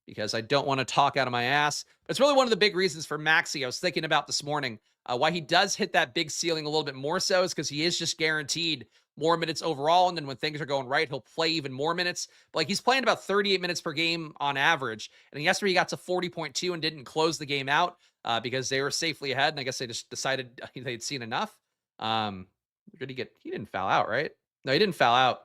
because I don't want to talk out of my ass. But it's really one of the big reasons for Maxey I was thinking about this morning. Why he does hit that big ceiling a little bit more so is because he is just guaranteed more minutes overall. And then when things are going right, he'll play even more minutes. But he's playing about 38 minutes per game on average. And yesterday he got to 40.2 and didn't close the game out because they were safely ahead. And I guess they just decided they'd seen enough. He didn't foul out, right? No, he didn't foul out.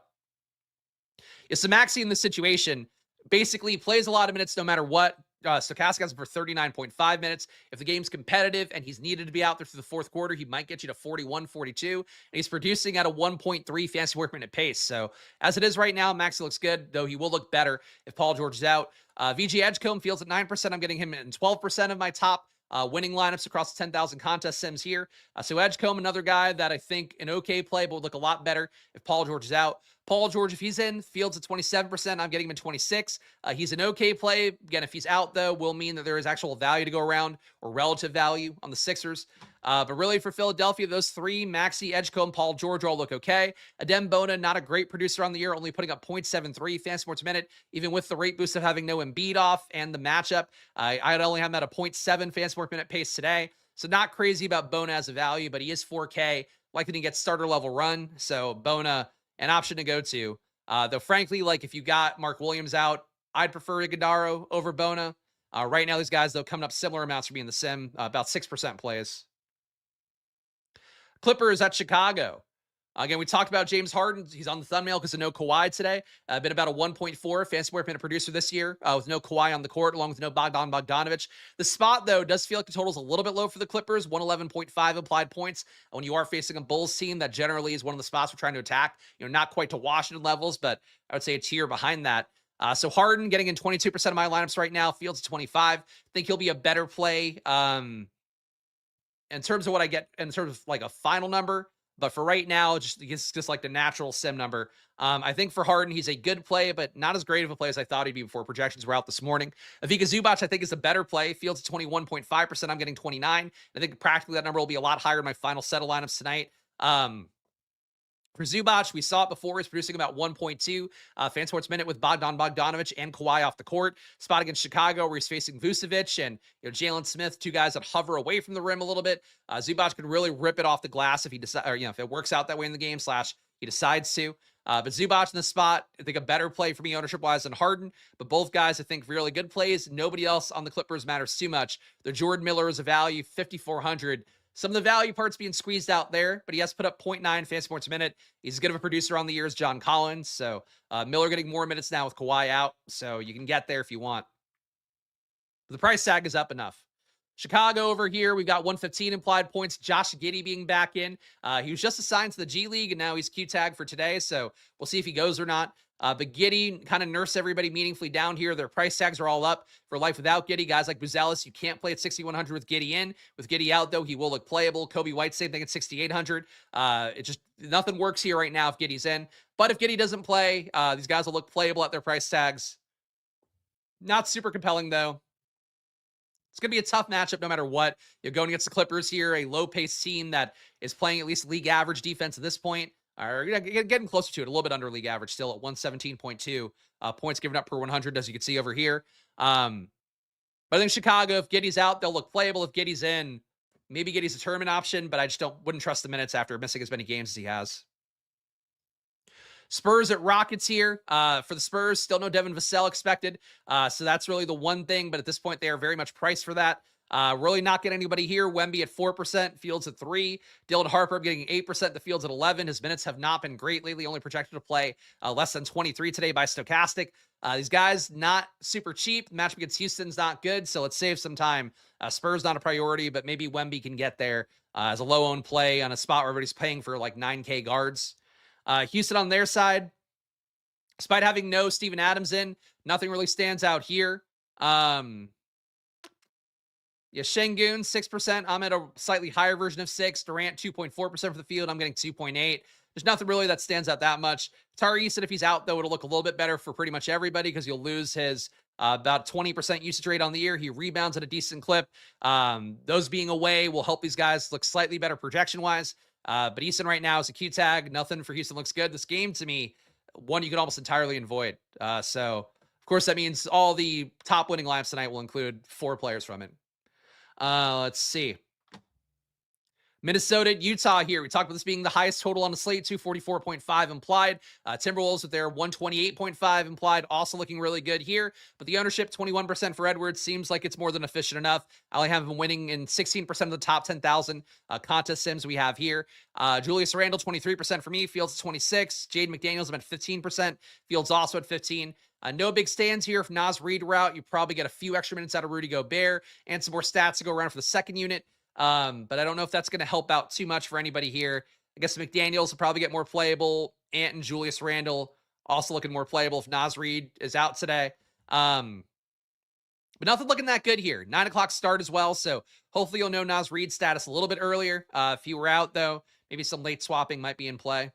Yeah, so Maxey in this situation basically plays a lot of minutes no matter what. Stokastic has him for 39.5 minutes. If the game's competitive and he's needed to be out there through the fourth quarter, he might get you to 41, 42. And he's producing at a 1.3 fantasy work minute pace. So as it is right now, Maxey looks good, though he will look better if Paul George is out. VG Edgecombe Fields at 9%. I'm getting him in 12% of my top winning lineups across the 10,000 contest sims here. So Edgecombe, another guy that I think an okay play, but would look a lot better if Paul George is out. Paul George, if he's in, Fields at 27%. I'm getting him in 26. He's an okay play. Again, if he's out, though, will mean that there is actual value to go around or relative value on the Sixers. But really for Philadelphia, those three, Maxey, Edgecombe, Paul George, all look okay. Adem Bona, not a great producer on the year, only putting up 0.73 fantasy points a minute, even with the rate boost of having no Embiid off and the matchup. I'd only have him at a 0.7 fantasy points per minute pace today. So not crazy about Bona as a value, but he is 4K. Likely to get starter level run. So Bona, an option to go to. Though frankly, if you got Mark Williams out, I'd prefer Iguodala over Bona. Right now, these guys, though, coming up similar amounts for being the sim, about 6% plays. Clippers at Chicago. Again, we talked about James Harden. He's on the thumbnail because of no Kawhi today. Been about a 1.4 fantasy point per producer this year with no Kawhi on the court, along with no Bogdanovic. The spot, though, does feel like the total's a little bit low for the Clippers, 111.5 implied points. When you are facing a Bulls team, that generally is one of the spots we're trying to attack. Not quite to Washington levels, but I would say a tier behind that. So Harden getting in 22% of my lineups right now. Fields 25. Think he'll be a better play in terms of what I get in terms of a final number. But for right now, just like the natural sim number. I think for Harden, he's a good play, but not as great of a play as I thought he'd be before projections were out this morning. Ivica Zubac, I think, is a better play. Fields at 21.5%. I'm getting 29. I think practically that number will be a lot higher in my final set of lineups tonight. For Zubac, we saw it before. He's producing about 1.2 fan sports minute with Bogdanovic and Kawhi off the court. Spot against Chicago where he's facing Vucevic and Jalen Smith, two guys that hover away from the rim a little bit. Zubac could really rip it off the glass if he decides, if it works out that way in the game / he decides to. But Zubac in the spot, I think a better play for me ownership-wise than Harden. But both guys, I think, really good plays. Nobody else on the Clippers matters too much. The Jordan Miller is a value, 5,400. Some of the value parts being squeezed out there, but he has put up 0.9 fantasy points a minute. He's as good of a producer on the year as John Collins. So Miller getting more minutes now with Kawhi out. So you can get there if you want. But the price tag is up enough. Chicago over here, we've got 115 implied points. Josh Giddey being back in. He was just assigned to the G League, and now he's Q-tagged for today, so we'll see if he goes or not. But Giddey kind of nursed everybody meaningfully down here. Their price tags are all up for life without Giddey. Guys like Buzelis, you can't play at 6,100 with Giddey in. With Giddey out, though, he will look playable. Kobe White, same thing at 6,800. It just, nothing works here right now if Giddey's in. But if Giddey doesn't play, these guys will look playable at their price tags. Not super compelling, though. It's going to be a tough matchup no matter what. You're going against the Clippers here, a low-paced team that is playing at least league average defense at this point. Or getting closer to it, a little bit under league average still at 117.2 points given up per 100, as you can see over here. But I think Chicago, if Giddey's out, they'll look playable. If Giddey's in, maybe Giddey's a tournament option, but I just wouldn't trust the minutes after missing as many games as he has. Spurs at Rockets here. For the Spurs, still no Devin Vassell expected. So that's really the one thing, but at this point, they are very much priced for that. Really not getting anybody here. Wemby at 4%, Fields at 3%. Dylan Harper getting 8%, the Fields at 11%. His minutes have not been great lately, only projected to play less than 23 today by Stokastic. These guys, not super cheap. The matchup against Houston's not good, so let's save some time. Spurs not a priority, but maybe Wemby can get there as a low-owned play on a spot where everybody's paying for like 9K guards. Houston on their side, despite having no Steven Adams in, nothing really stands out here. Şengün, 6%. I'm at a slightly higher version of 6. Durant, 2.4% for the field. I'm getting 2.8. There's nothing really that stands out that much. Tari Eason, if he's out, though, it'll look a little bit better for pretty much everybody because you'll lose his about 20% usage rate on the year. He rebounds at a decent clip. Those being away will help these guys look slightly better projection-wise. But Eason right now is a Q tag. Nothing for Houston looks good. This game, to me, one you can almost entirely avoid. So, of course, that means all the top winning lineups tonight will include 4 players from it. Let's see. Minnesota, Utah here. We talked about this being the highest total on the slate, 244.5 implied. Timberwolves with their 128.5 implied, also looking really good here. But the ownership, 21% for Edwards, seems like it's more than efficient enough. I only have him winning in 16% of the top 10,000 contest sims we have here. Julius Randle, 23% for me. Fields at 26. Jaden McDaniels, I'm at 15%. Fields also at 15. No big stands here. If Naz Reid were out, you probably get a few extra minutes out of Rudy Gobert and some more stats to go around for the second unit. But I don't know if that's going to help out too much for anybody here. I guess McDaniels will probably get more playable. Ant and Julius Randle also looking more playable if Naz Reid is out today. But nothing looking that good here. 9 o'clock start as well, so hopefully you'll know Naz Reid's status a little bit earlier. If he were out, though, maybe some late swapping might be in play.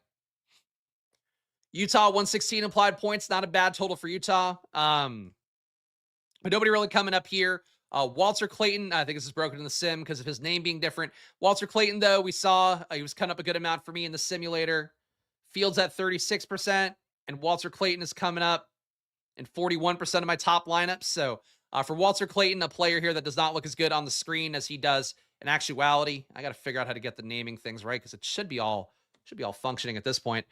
Utah, 116 implied points. Not a bad total for Utah. But nobody really coming up here. Walter Clayton, I think this is broken in the sim because of his name being different. Walter Clayton, though, we saw he was cutting up a good amount for me in the simulator. Fields at 36%, and Walter Clayton is coming up in 41% of my top lineups. So for Walter Clayton, a player here that does not look as good on the screen as he does in actuality. I got to figure out how to get the naming things right because it should be all functioning at this point.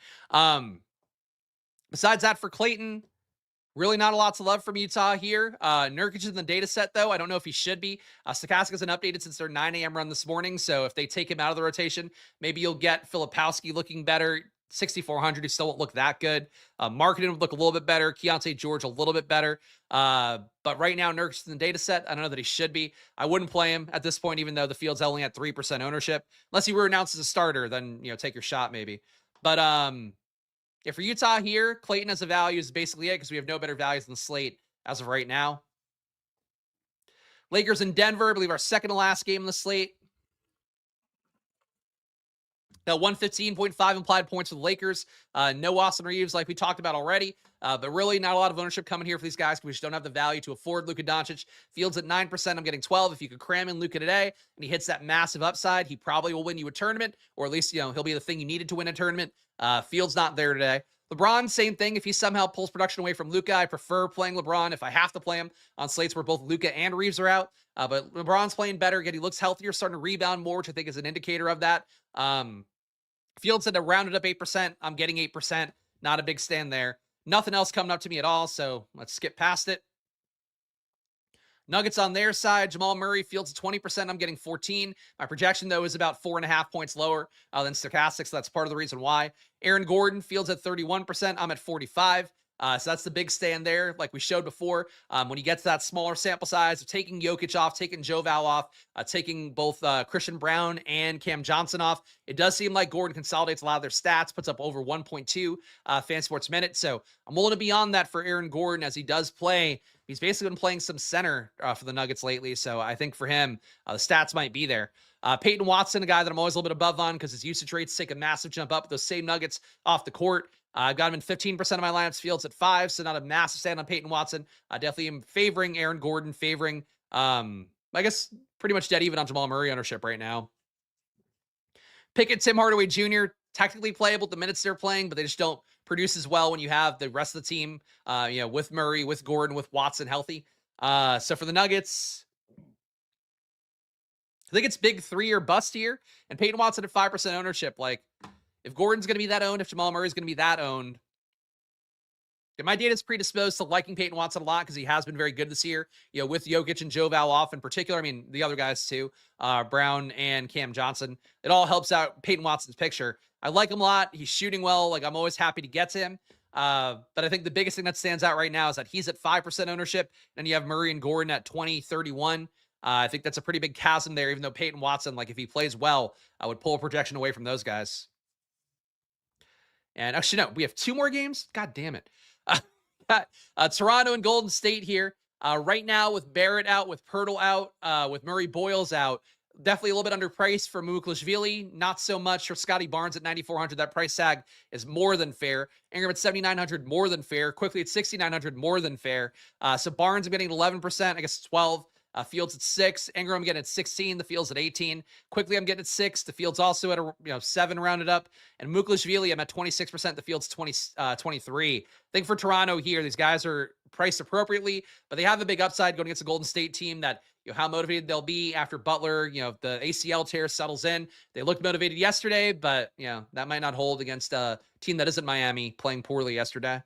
Besides that, for Clayton, really not a lot to love from Utah here. Nurkic is in the data set, though. I don't know if he should be. Stokastic hasn't updated since their 9 a.m. run this morning, so if they take him out of the rotation, maybe you'll get Filipowski looking better. 6,400, he still won't look that good. Marketing would look a little bit better. Keontae George a little bit better. But right now, Nurkic is in the data set. I don't know that he should be. I wouldn't play him at this point, even though the field's only at 3% ownership. Unless he were announced as a starter, then, take your shot maybe. But, yeah, for Utah here, Clayton as a value is basically it because we have no better values than the slate as of right now. Lakers in Denver, I believe our second to last game in the slate. Now, 115.5 implied points for the Lakers. No Austin Reeves like we talked about already, but really not a lot of ownership coming here for these guys because we just don't have the value to afford Luka Doncic. Fields at 9%. I'm getting 12. If you could cram in Luka today and he hits that massive upside, he probably will win you a tournament, or at least, he'll be the thing you needed to win a tournament. Fields not there today. LeBron, same thing. If he somehow pulls production away from Luka, I prefer playing LeBron if I have to play him on slates where both Luka and Reeves are out. But LeBron's playing better. Again, he looks healthier, starting to rebound more, which I think is an indicator of that. Fields said to round it up 8%. I'm getting 8%. Not a big stand there. Nothing else coming up to me at all, so let's skip past it. Nuggets on their side, Jamal Murray fields at 20%. I'm getting 14. My projection, though, is about 4.5 points lower than Stokastic, so that's part of the reason why. Aaron Gordon fields at 31%. I'm at 45. So that's the big stand there, like we showed before. When you get to that smaller sample size of taking Jokic off, taking Joval off, taking both Christian Brown and Cam Johnson off, it does seem like Gordon consolidates a lot of their stats, puts up over 1.2 fan sports minutes. So I'm willing to be on that for Aaron Gordon as he does play. He's basically been playing some center for the Nuggets lately, so I think for him, the stats might be there. Peyton Watson, a guy that I'm always a little bit above on because his usage rates take a massive jump up with those same Nuggets off the court. I've got him in 15% of my lineups, fields at 5, so not a massive stand on Peyton Watson. I definitely am favoring Aaron Gordon, favoring, I guess, pretty much dead even on Jamal Murray ownership right now. Pickett, Tim Hardaway Jr., technically playable the minutes they're playing, but they just don't produce as well when you have the rest of the team, with Murray, with Gordon, with Watson healthy. So for the Nuggets, I think it's big 3 or bust here, and Peyton Watson at 5% ownership. Like, if Gordon's going to be that owned, if Jamal Murray's going to be that owned, my data is predisposed to liking Peyton Watson a lot because he has been very good this year, with Jokic and Joval off in particular. I mean, the other guys too, Brown and Cam Johnson. It all helps out Peyton Watson's picture. I like him a lot. He's shooting well. Like, I'm always happy to get to him. But I think the biggest thing that stands out right now is that he's at 5% ownership, and you have Murray and Gordon at 20, 31. I think that's a pretty big chasm there, even though Peyton Watson, like, if he plays well, I would pull a projection away from those guys. And actually, no, we have 2 more games. God damn it. Toronto and Golden State here. Right now with Barrett out, with Pirtle out, with Murray Boyles out, definitely a little bit underpriced for Muklashvili. Not so much for Scotty Barnes at 9,400. That price tag is more than fair. Ingram at 7,900, more than fair. Quickly at 6,900, more than fair. So Barnes, I'm getting 11%. I guess 12. Fields at 6. Ingram, I'm getting at 16. The Field's at 18. Quickly, I'm getting at 6. The Field's also at 7 rounded up. And Muklashvili, I'm at 26%. The Field's 23. I think for Toronto here, these guys are priced appropriately, but they have a big upside going against a Golden State team that, how motivated they'll be after Butler, the ACL tear settles in. They looked motivated yesterday, but, that might not hold against a team that isn't Miami playing poorly yesterday.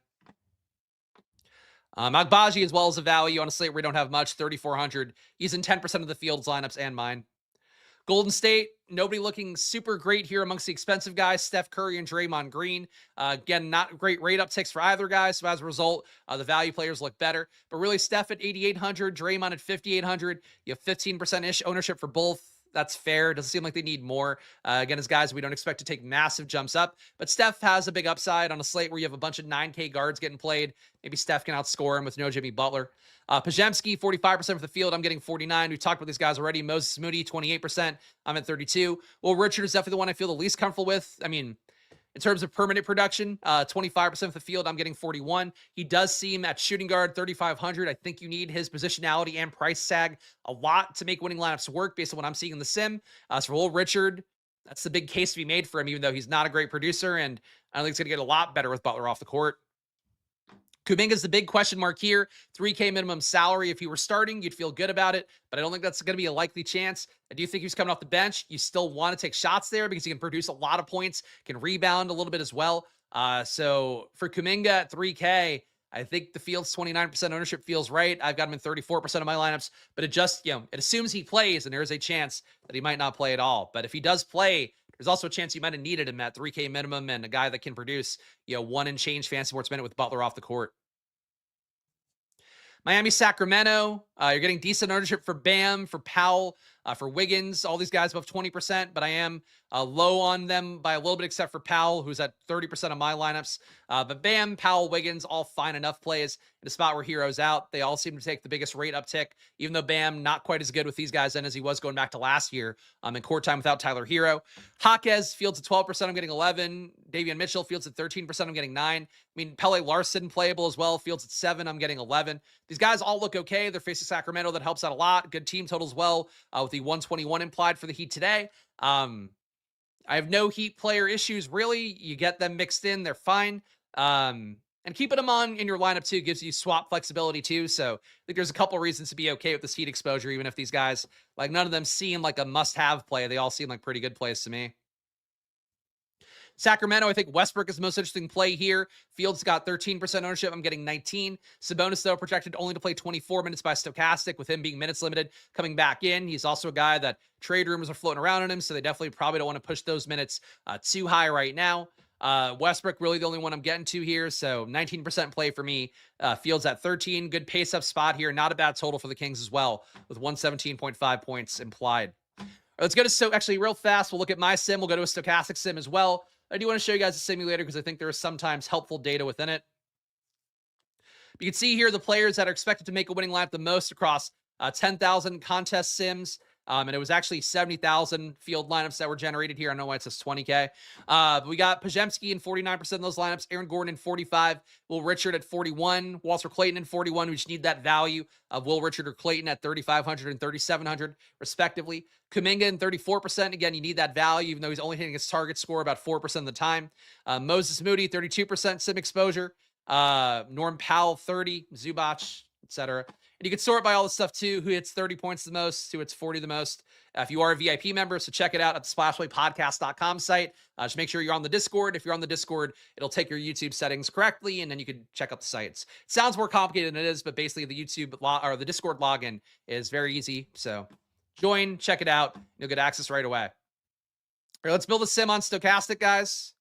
Agbaji as well as a value on a slate where we don't have much, 3,400. He's in 10% of the Field's lineups and mine. Golden State, nobody looking super great here amongst the expensive guys, Steph Curry and Draymond Green. Again, not great rate upticks for either guy, so as a result, the value players look better. But really, Steph at 8,800, Draymond at 5,800. You have 15%-ish ownership for both. That's fair. Doesn't seem like they need more. Again, as guys, we don't expect to take massive jumps up. But Steph has a big upside on a slate where you have a bunch of 9K guards getting played. Maybe Steph can outscore him with no Jimmy Butler. Pajemski, 45% for the Field. I'm getting 49. We've talked about these guys already. Moses Moody, 28%. I'm at 32. Well, Richard is definitely the one I feel the least comfortable with. I mean, in terms of permanent production, 25% of the Field, I'm getting 41. He does seem at shooting guard, 3,500. I think you need his positionality and price tag a lot to make winning lineups work based on what I'm seeing in the sim. So Will Richard, that's the big case to be made for him, even though he's not a great producer, and I don't think it's going to get a lot better with Butler off the court. Kuminga's the big question mark here. 3K minimum salary. If he were starting, you'd feel good about it, but I don't think that's going to be a likely chance. I do think he's coming off the bench. You still want to take shots there because he can produce a lot of points, can rebound a little bit as well. So for Kuminga at 3K, I think the Field's 29% ownership feels right. I've got him in 34% of my lineups, but it just, it assumes he plays, and there's a chance that he might not play at all. But if he does play, there's also a chance you might have needed him at 3K minimum and a guy that can produce, 1 and change fantasy sports minute with Butler off the court. Miami, Sacramento, you're getting decent ownership for Bam, for Powell, for Wiggins, all these guys above 20%, but I am low on them by a little bit, except for Powell, who's at 30% of my lineups. But Bam, Powell, Wiggins, all fine enough plays in a spot where Hero's out. They all seem to take the biggest rate uptick, even though Bam not quite as good with these guys in as he was going back to last year in court time without Tyler Hero. Jaquez Fields at 12%, I'm getting 11. Davion Mitchell Fields at 13%, I'm getting 9. I mean, Pele Larson playable as well. Fields at 7, I'm getting 11. These guys all look okay. They're facing Sacramento. That helps out a lot. Good team total as well, with the 121 implied for the Heat today. I have no Heat player issues, really. You get them mixed in, they're fine. And keeping them on in your lineup, too, gives you swap flexibility, too. So I think there's a couple reasons to be okay with this Heat exposure, even if these guys, like, none of them seem like a must-have play. They all seem like pretty good plays to me. Sacramento, I think Westbrook is the most interesting play here. Fields got 13% ownership. I'm getting 19. Sabonis, though, projected only to play 24 minutes by Stokastic, with him being minutes limited coming back in. He's also a guy that trade rumors are floating around on him, so they definitely probably don't want to push those minutes too high right now. Westbrook, really the only one I'm getting to here, so 19% play for me. Fields at 13. Good pace-up spot here. Not a bad total for the Kings as well, with 117.5 points implied. Let's go to, actually real fast, we'll look at my sim. We'll go to a Stokastic sim as well. I do want to show you guys a simulator because I think there is sometimes helpful data within it. You can see here the players that are expected to make a winning lineup the most across 10,000 contest sims. And it was actually 70,000 field lineups that were generated here. I don't know why it says 20K. But we got Pajemski in 49% of those lineups, Aaron Gordon in 45, Will Richard at 41, Walter Clayton in 41. We just need that value of Will Richard or Clayton at 3,500 and 3,700 respectively. Kuminga in 34%. Again, you need that value, even though he's only hitting his target score about 4% of the time. Moses Moody, 32% sim exposure. Norm Powell, 30, Zubac, etc. And you can sort by all this stuff too, who hits 30 points the most, who hits 40 the most. If you are a VIP member, so check it out at the splashplaypodcast.com site. Just make sure you're on the Discord. If you're on the Discord, it'll take your YouTube settings correctly, and then you can check out the sites. It sounds more complicated than it is, but basically the YouTube or the Discord login is very easy. So join, check it out. You'll get access right away. All right, let's build a sim on Stokastic, guys.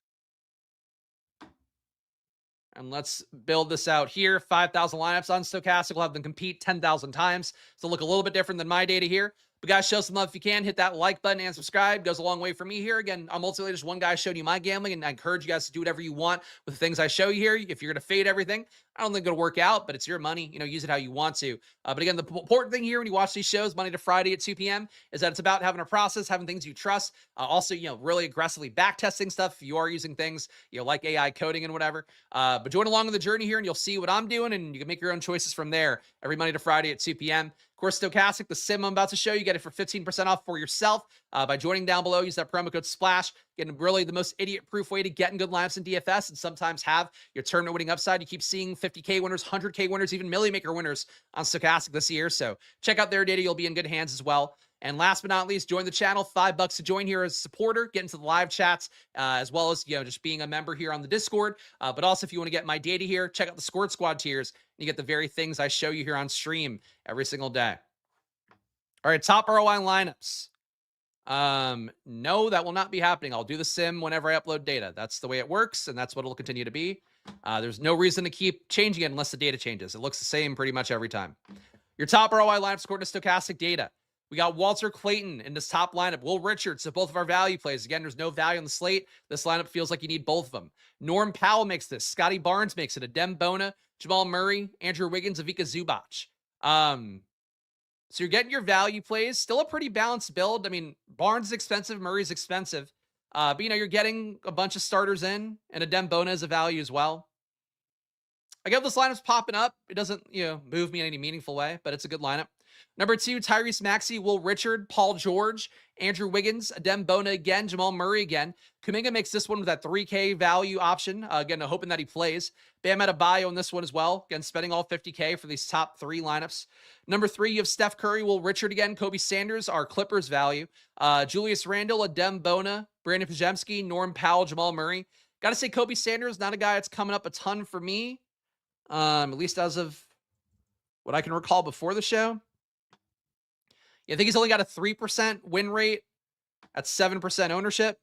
And let's build this out here. 5,000 lineups on Stokastic. We'll have them compete 10,000 times. So look a little bit different than my data here. But guys, show some love if you can. Hit that like button and subscribe. Goes a long way for me here. Again, I'm ultimately just one guy showing you my gambling, and I encourage you guys to do whatever you want with the things I show you here. If you're going to fade everything, I don't think it'll work out, but it's your money. You know, use it how you want to. But again, the important thing here when you watch these shows Monday to Friday at 2 p.m. is that it's about having a process, having things you trust. Also, you know, really aggressively back testing stuff if you are using things, you know, like AI coding and whatever. But join along on the journey here and you'll see what I'm doing, and you can make your own choices from there every Monday to Friday at 2 p.m. Of course, Stokastic, the sim I'm about to show you, get it for 15% off for yourself by joining down below. Use that promo code SPLASH. Getting really the most idiot-proof way to get in good lineups in DFS and sometimes have your tournament winning upside. You keep seeing 50K winners, 100K winners, even Millie Maker winners on Stokastic this year. So check out their data. You'll be in good hands as well. And last but not least, join the channel. $5 to join here as a supporter, get into the live chats, as well as, you know, just being a member here on the Discord. But also, if you want to get my data here, check out the Squirt Squad tiers. And you get the very things I show you here on stream every single day. All right, top ROI lineups. No, that will not be happening. I'll do the sim whenever I upload data. That's the way it works, and that's what it'll continue to be. There's no reason to keep changing it unless the data changes. It looks the same pretty much every time. Your top ROI lineups according to Stokastic data. We got Walter Clayton in this top lineup. Will Richard, so both of our value plays. Again, there's no value on the slate. This lineup feels like you need both of them. Norm Powell makes this. Scotty Barnes makes it. Adem Bona, Jamal Murray, Andrew Wiggins, Ivica Zubac. So you're getting your value plays. Still a pretty balanced build. I mean, Barnes is expensive. Murray's expensive. But, you know, you're getting a bunch of starters in, and Adem Bona is a value as well. I get this lineup's popping up. It doesn't, you know, move me in any meaningful way, but it's a good lineup. Number 2, Tyrese Maxey, Will Richard, Paul George, Andrew Wiggins, Adem Bona again, Jamal Murray again. Kuminga makes this one with that 3K value option. Again, hoping that he plays. Bam Adebayo in this one as well. Again, spending all 50K for these top 3 lineups. Number 3, you have Steph Curry, Will Richard again, Kobe Sanders, our Clippers value. Julius Randle, Adem Bona, Brandon Pajemski, Norm Powell, Jamal Murray. Got to say, Kobe Sanders, not a guy that's coming up a ton for me. At least as of what I can recall before the show. Yeah, I think he's only got a 3% win rate at 7% ownership.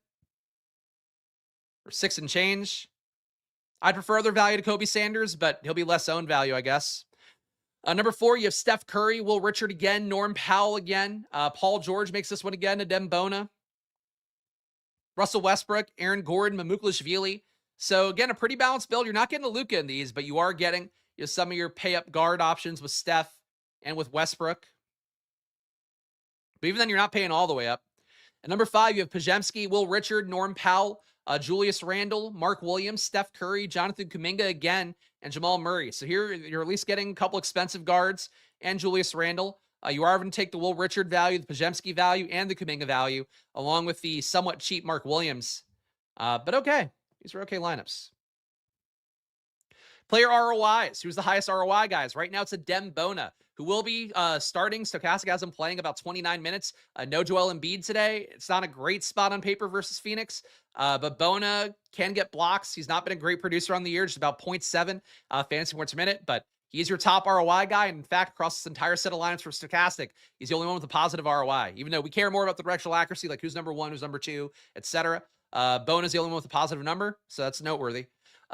Or 6 and change. I'd prefer other value to Kobe Sanders, but he'll be less owned value, I guess. Number 4, you have Steph Curry, Will Richard again, Norm Powell again. Paul George makes this one again, Adem Bona. Russell Westbrook, Aaron Gordon, Mamukelashvili. So again, a pretty balanced build. You're not getting a Luka in these, but you are getting, you know, some of your pay-up guard options with Steph and with Westbrook. But even then, you're not paying all the way up. At number 5, you have Pajemski, Will Richard, Norm Powell, Julius Randle, Mark Williams, Steph Curry, Jonathan Kuminga again, and Jamal Murray. So here, you're at least getting a couple expensive guards and Julius Randle. You are going to take the Will Richard value, the Pajemski value, and the Kuminga value, along with the somewhat cheap Mark Williams. But okay, these are okay lineups. Player ROIs. Who's the highest ROI, guys? Right now, it's Adem Bona. who will be starting. Stokastic has him playing about 29 minutes. No Joel Embiid today. It's not a great spot on paper versus Phoenix, but Bona can get blocks. He's not been a great producer on the year, just about 0.7 fantasy points a minute, but he's your top ROI guy. And in fact, across this entire set of lineups for Stokastic, he's the only one with a positive ROI, even though we care more about the directional accuracy, like who's number one, who's number two, etc. Bona's the only one with a positive number, so that's noteworthy.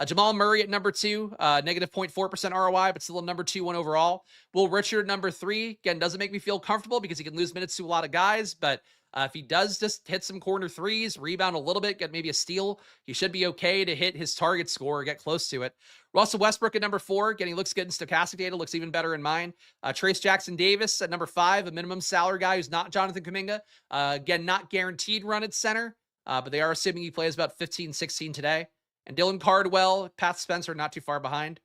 Jamal Murray at number 2, negative 0.4% ROI, but still a number 2 one overall. Will Richard, number 3, again, doesn't make me feel comfortable because he can lose minutes to a lot of guys, but if he does just hit some corner threes, rebound a little bit, get maybe a steal, he should be okay to hit his target score or get close to it. Russell Westbrook at number 4, again, he looks good in Stokastic data, looks even better in mine. Trace Jackson Davis at number 5, a minimum salary guy who's not Jonathan Kuminga. Again, not guaranteed run at center, but they are assuming he plays about 15, 16 today. And Dylan Cardwell, Pat Spencer, not too far behind.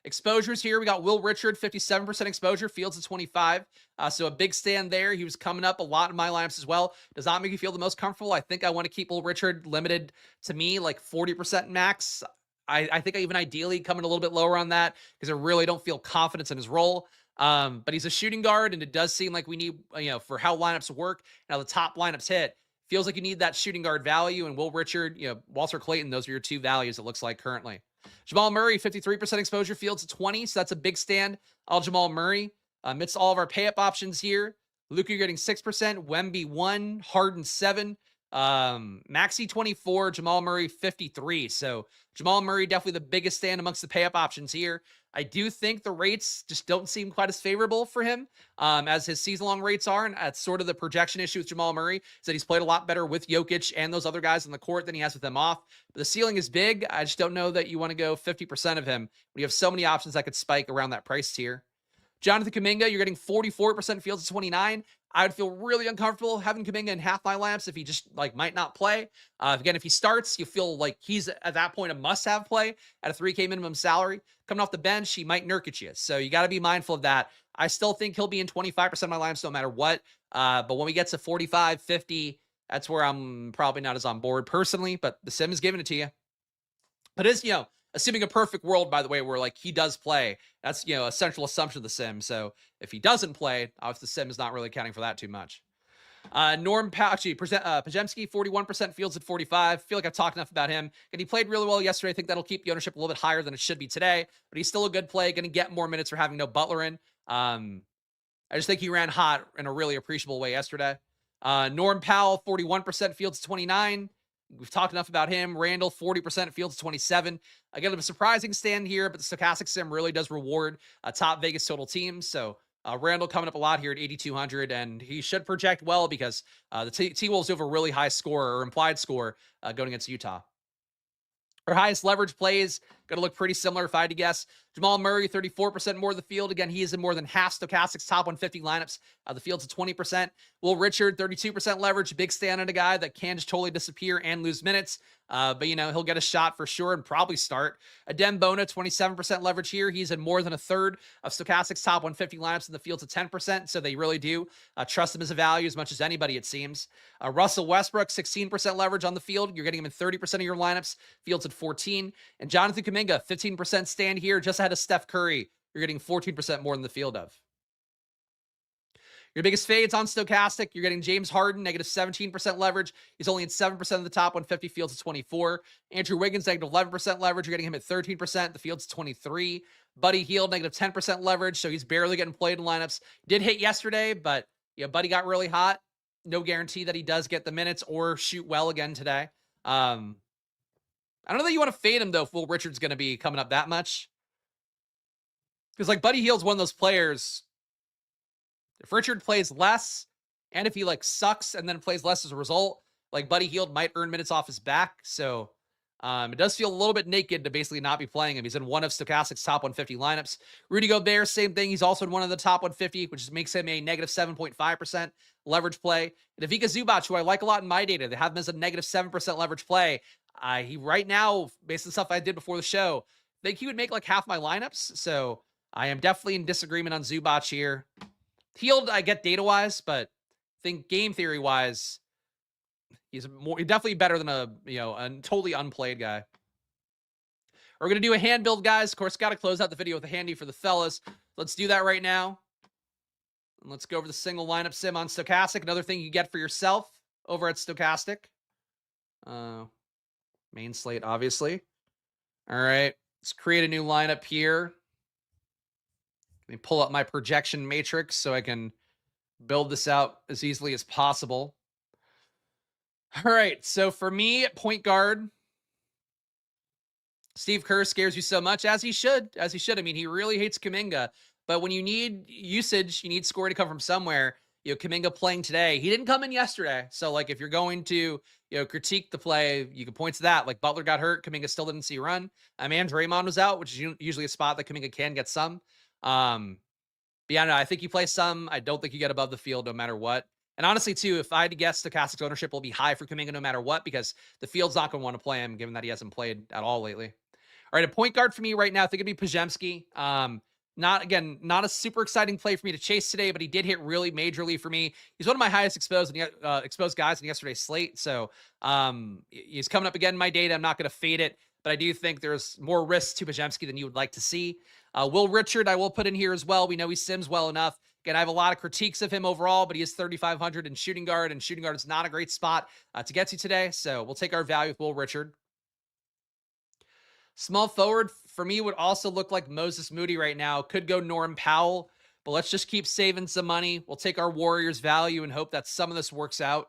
Exposures here, we got Will Richard, 57% exposure, Fields at 25. So a big stand there. He was coming up a lot in my lineups as well. Does not make you feel the most comfortable. I think I want to keep Will Richard limited to me, like 40% max. I think I even ideally coming a little bit lower on that because I really don't feel confidence in his role. But he's a shooting guard, and it does seem like we need, for how lineups work, now the top lineups hit, feels like you need that shooting guard value, and Will Richard, Walter Clayton, those are your two values, it looks like currently. Jamal Murray, 53% exposure, Fields at 20, so that's a big stand. All Jamal Murray. Amidst all of our pay-up options here, Luka, you're getting 6%, Wemby 1, Harden 7, Maxey 24, Jamal Murray 53. So Jamal Murray definitely the biggest stand amongst the pay-up options here. I do think the rates just don't seem quite as favorable for him as his season-long rates are, and that's sort of the projection issue with Jamal Murray, is that he's played a lot better with Jokic and those other guys on the court than he has with them off. But the ceiling is big. I just don't know that you want to go 50% of him when you have so many options that could spike around that price tier. Jonathan Kuminga, you're getting 44% Fields at 29. I would feel really uncomfortable having Kuminga in half my lamps if he just might not play. Again, if he starts, you feel like he's at that point a must-have play at a 3K minimum salary. Coming off the bench, he might Nurkic you. So you got to be mindful of that. I still think he'll be in 25% of my lamps no matter what. But when we get to 45, 50, that's where I'm probably not as on board personally. But the sim is giving it to you. But it's, assuming a perfect world, by the way, where he does play, that's, a central assumption of the sim. So if he doesn't play, obviously the sim is not really accounting for that too much. Norm Pajemski, 41%, Fields at 45. Feel like I've talked enough about him. And he played really well yesterday. I think that'll keep the ownership a little bit higher than it should be today, but he's still a good play. Going to get more minutes for having no Butler in. I just think he ran hot in a really appreciable way yesterday. Norm Powell, 41%, Fields 29. We've talked enough about him. Randall, 40%, Fields 27. Again, a surprising stand here, but the Stokastic sim really does reward top Vegas total teams. So Randall coming up a lot here at 8,200, and he should project well because the T-Wolves have a really high score or implied score going against Utah. Our highest leverage plays going to look pretty similar if I had to guess. Jamal Murray, 34% more of the field. Again, he is in more than half Stokastic's top 150 lineups. The field's at 20%. Will Richard, 32% leverage. Big stand on a guy that can just totally disappear and lose minutes. But, he'll get a shot for sure and probably start. Adem Bona, 27% leverage here. He's in more than a third of Stokastic's top 150 lineups, and the field's at 10%. So they really do trust him as a value as much as anybody, it seems. Russell Westbrook, 16% leverage on the field. You're getting him in 30% of your lineups. Field's at 14. And Jonathan Kuminga, 15% stand here, just ahead of Steph Curry. You're getting 14% more than the field of. Your biggest fades on Stokastic, you're getting James Harden, negative 17% leverage. He's only in 7% of the top 150, Fields at 24. Andrew Wiggins, negative 11% leverage. You're getting him at 13%. The field's 23. Buddy Hield, negative 10% leverage, so he's barely getting played in lineups. Did hit yesterday, but Buddy got really hot. No guarantee that he does get the minutes or shoot well again today. I don't know that you want to fade him, though, if Will Richard's going to be coming up that much. Because, Buddy Hield's one of those players, if Richard plays less, and if he, sucks and then plays less as a result, Buddy Hield might earn minutes off his back. So, it does feel a little bit naked to basically not be playing him. He's in one of Stokastic's top 150 lineups. Rudy Gobert, same thing. He's also in one of the top 150, which makes him a negative 7.5% leverage play. And Ivica Zubac, who I like a lot in my data, they have him as a negative 7% leverage play. He right now, based on stuff I did before the show, I think he would make half my lineups. So I am definitely in disagreement on Zubac here. Hield, I get data-wise, but I think game theory-wise, he's definitely better than a totally unplayed guy. We're going to do a hand build, guys. Of course, got to close out the video with a handy for the fellas. Let's do that right now. And let's go over the single lineup sim on Stokastic. Another thing you get for yourself over at Stokastic. Main slate, obviously. All right. Let's create a new lineup here. Let me pull up my projection matrix so I can build this out as easily as possible. All right. So for me, at point guard, Steve Kerr scares you so much, as he should. As he should. I mean, he really hates Kuminga. But when you need usage, you need scoring to come from somewhere. You know, Kuminga playing today. He didn't come in yesterday. So, like, if you're going to, critique the play, you can point to that. Like, Butler got hurt. Kuminga still didn't see run. And Draymond was out, which is usually a spot that Kuminga can get some. But yeah, no, I think you play some. I don't think you get above the field no matter what. And honestly, too, if I had to guess, Stokastic's ownership will be high for Kuminga no matter what, because the field's not going to want to play him, given that he hasn't played at all lately. All right, a point guard for me right now, I think it'd be Pajemski. Not a super exciting play for me to chase today, but he did hit really majorly for me. He's one of my highest exposed guys in yesterday's slate. So he's coming up again in my data. I'm not going to fade it, but I do think there's more risk to Pajemski than you would like to see. Will Richard, I will put in here as well. We know he sims well enough. Again, I have a lot of critiques of him overall, but he is 3,500 in shooting guard, and shooting guard is not a great spot to get to today. So we'll take our value with Will Richard. Small forward for me would also look like Moses Moody right now. Could go Norm Powell, but let's just keep saving some money. We'll take our Warriors value and hope that some of this works out.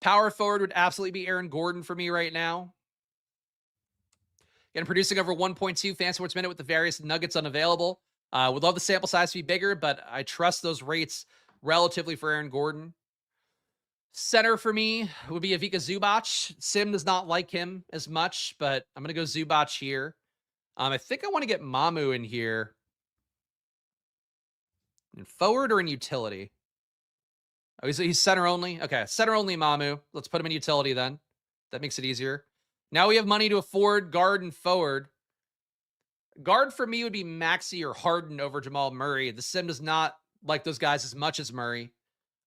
Power forward would absolutely be Aaron Gordon for me right now. Again, producing over 1.2 fan sports minute with the various nuggets unavailable. Would love the sample size to be bigger, but I trust those rates relatively for Aaron Gordon. Center for me would be Ivica Zubac. Sim does not like him as much, but I'm going to go Zubac here. I think I want to get Mamu in here. In forward or in utility? Oh, he's center only? Okay, center only Mamu. Let's put him in utility then. That makes it easier. Now we have money to afford guard and forward. Guard for me would be Maxey or Harden over Jamal Murray. The sim does not like those guys as much as Murray.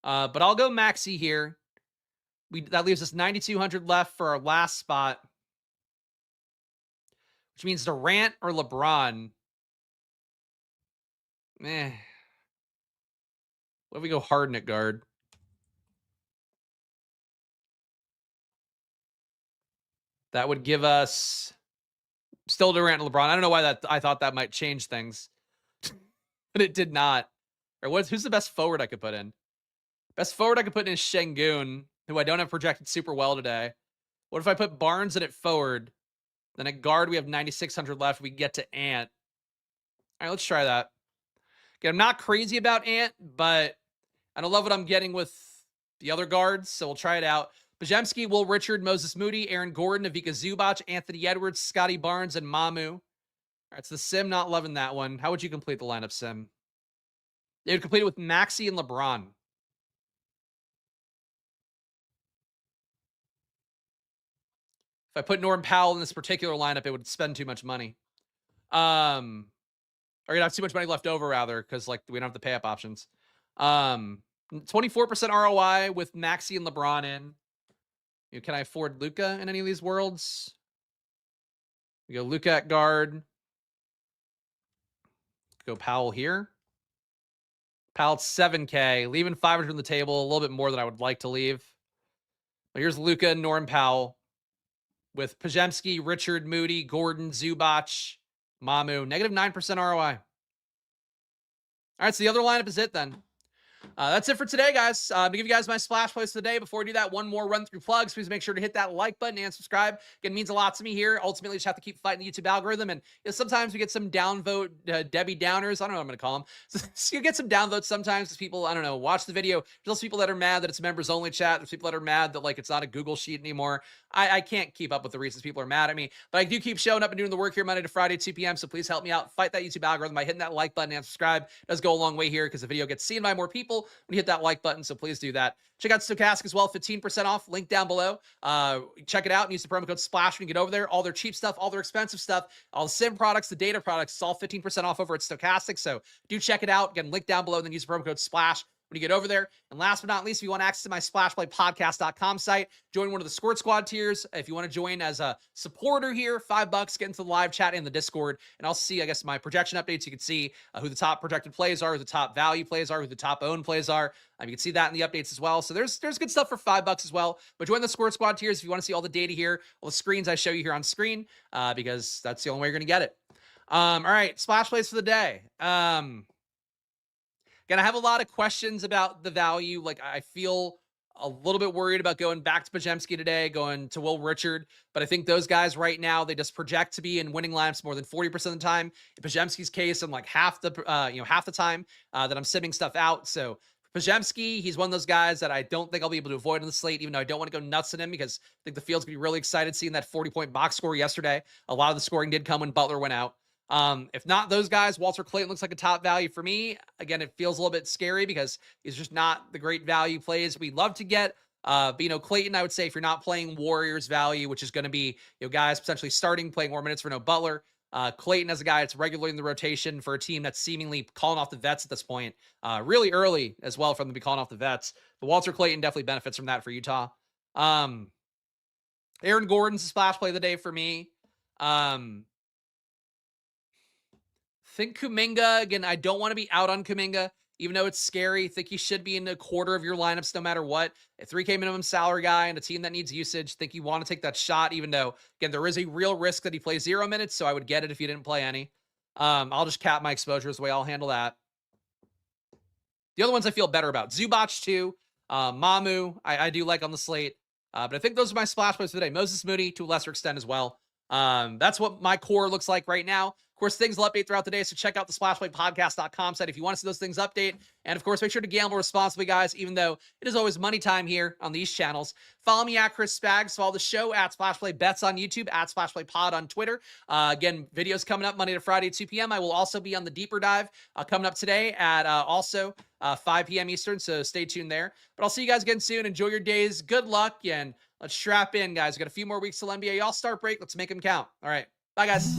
But I'll go Maxey here. That leaves us 9,200 left for our last spot, which means Durant or LeBron. What if we go Harden at guard? That would give us still Durant and LeBron. I don't know why I thought that might change things, but it did not. Or who's the best forward I could put in? Best forward I could put in is Şengün, who I don't have projected super well today. What if I put Barnes in at forward? Then at guard, we have 9,600 left. We get to Ant. All right, let's try that. Again, I'm not crazy about Ant, but I don't love what I'm getting with the other guards, so we'll try it out. Pajemski, Will Richard, Moses Moody, Aaron Gordon, Ivica Zubac, Anthony Edwards, Scotty Barnes, and Mamu. All right, it's the sim, not loving that one. How would you complete the lineup, sim? They would complete it with Maxey and LeBron. If I put Norm Powell in this particular lineup, it would spend too much money. Or you'd have too much money left over, rather, because we don't have the pay-up options. 24% ROI with Maxey and LeBron in. Can I afford Luka in any of these worlds? We go Luka at guard. Go Powell here. Powell at 7K, leaving 500 on the table, a little bit more than I would like to leave. But here's Luka and Norm Powell with Pajemski, Richard, Moody, Gordon, Zubac, Mamu. Negative 9% ROI. All right, so the other lineup is it then. That's it for today, guys. To give you guys my splash plays today. Before I do that, one more run through plugs. Please make sure to hit that like button and subscribe. Again, it means a lot to me here. Ultimately, just have to keep fighting the YouTube algorithm. And sometimes we get some downvote Debbie Downers. I don't know what I'm going to call them. So you get some downvotes sometimes because people, I don't know, watch the video. There's also people that are mad that it's members only chat. There's people that are mad that it's not a Google sheet anymore. I can't keep up with the reasons people are mad at me, but I do keep showing up and doing the work here Monday to Friday at 2 p.m. So please help me out. Fight that YouTube algorithm by hitting that like button and subscribe. It does go a long way here because the video gets seen by more people when you hit that like button. So please do that. Check out Stokastic as well. 15% off. Link down below. Check it out and use the promo code SPLASH when you get over there. All their cheap stuff, all their expensive stuff, all the sim products, the data products, it's all 15% off over at Stokastic. So do check it out. Again, link down below and then use the promo code SPLASH when you get over there. And last but not least, if you want access to my splashplaypodcast.com site, join one of the Squirt Squad tiers. If you want to join as a supporter here, $5, get into the live chat in the Discord, and I'll see, I guess, my projection updates. You can see who the top projected plays are, who the top value plays are, who the top owned plays are. You can see that in the updates as well. So there's good stuff for $5 as well. But join the Squirt Squad tiers if you want to see all the data here, all the screens I show you here on screen, because that's the only way you're going to get it. All right, splash plays for the day. Again, I have a lot of questions about the value. Like, I feel a little bit worried about going back to Pajemski today, going to Will Richard. But I think those guys right now, they just project to be in winning lineups more than 40% of the time. In Pajemski's case, I'm like half the time that I'm simming stuff out. So Pajemski, he's one of those guys that I don't think I'll be able to avoid on the slate, even though I don't want to go nuts at him, because I think the field's going to be really excited seeing that 40-point box score yesterday. A lot of the scoring did come when Butler went out. If not those guys, Walter Clayton looks like a top value for me. Again, it feels a little bit scary because he's just not the great value plays we'd love to get. But, Clayton, I would say if you're not playing Warriors value, which is going to be, guys potentially starting, playing more minutes for no Butler, Clayton as a guy that's regularly in the rotation for a team that's seemingly calling off the vets at this point, really early as well for them to be calling off the vets. But Walter Clayton definitely benefits from that for Utah. Aaron Gordon's a splash play of the day for me. Think Kuminga. Again, I don't want to be out on Kuminga, even though it's scary. Think he should be in a quarter of your lineups no matter what. A 3K minimum salary guy and a team that needs usage. Think you want to take that shot, even though, again, there is a real risk that he plays 0 minutes, so I would get it if you didn't play any. I'll just cap my exposures the way I'll handle that. The other ones I feel better about. Zubac, too. Mamu, I do like on the slate. But I think those are my splash plays for the day. Moses Moody, to a lesser extent as well. That's what my core looks like right now. Of course, things will update throughout the day, so check out the splashplaypodcast.com site if you want to see those things update. And of course, make sure to gamble responsibly, guys, even though it is always money time here on these channels. Follow me at Chris Spags. Follow the show at SplashPlayBets on YouTube, at SplashPlayPod on Twitter. Again, videos coming up Monday to Friday at 2 p.m. I will also be on the deeper dive coming up today at 5 p.m. Eastern, so stay tuned there. But I'll see you guys again soon. Enjoy your days. Good luck, and let's strap in, guys. We've got a few more weeks till NBA All-Star break. Let's make them count. All right. Bye, guys.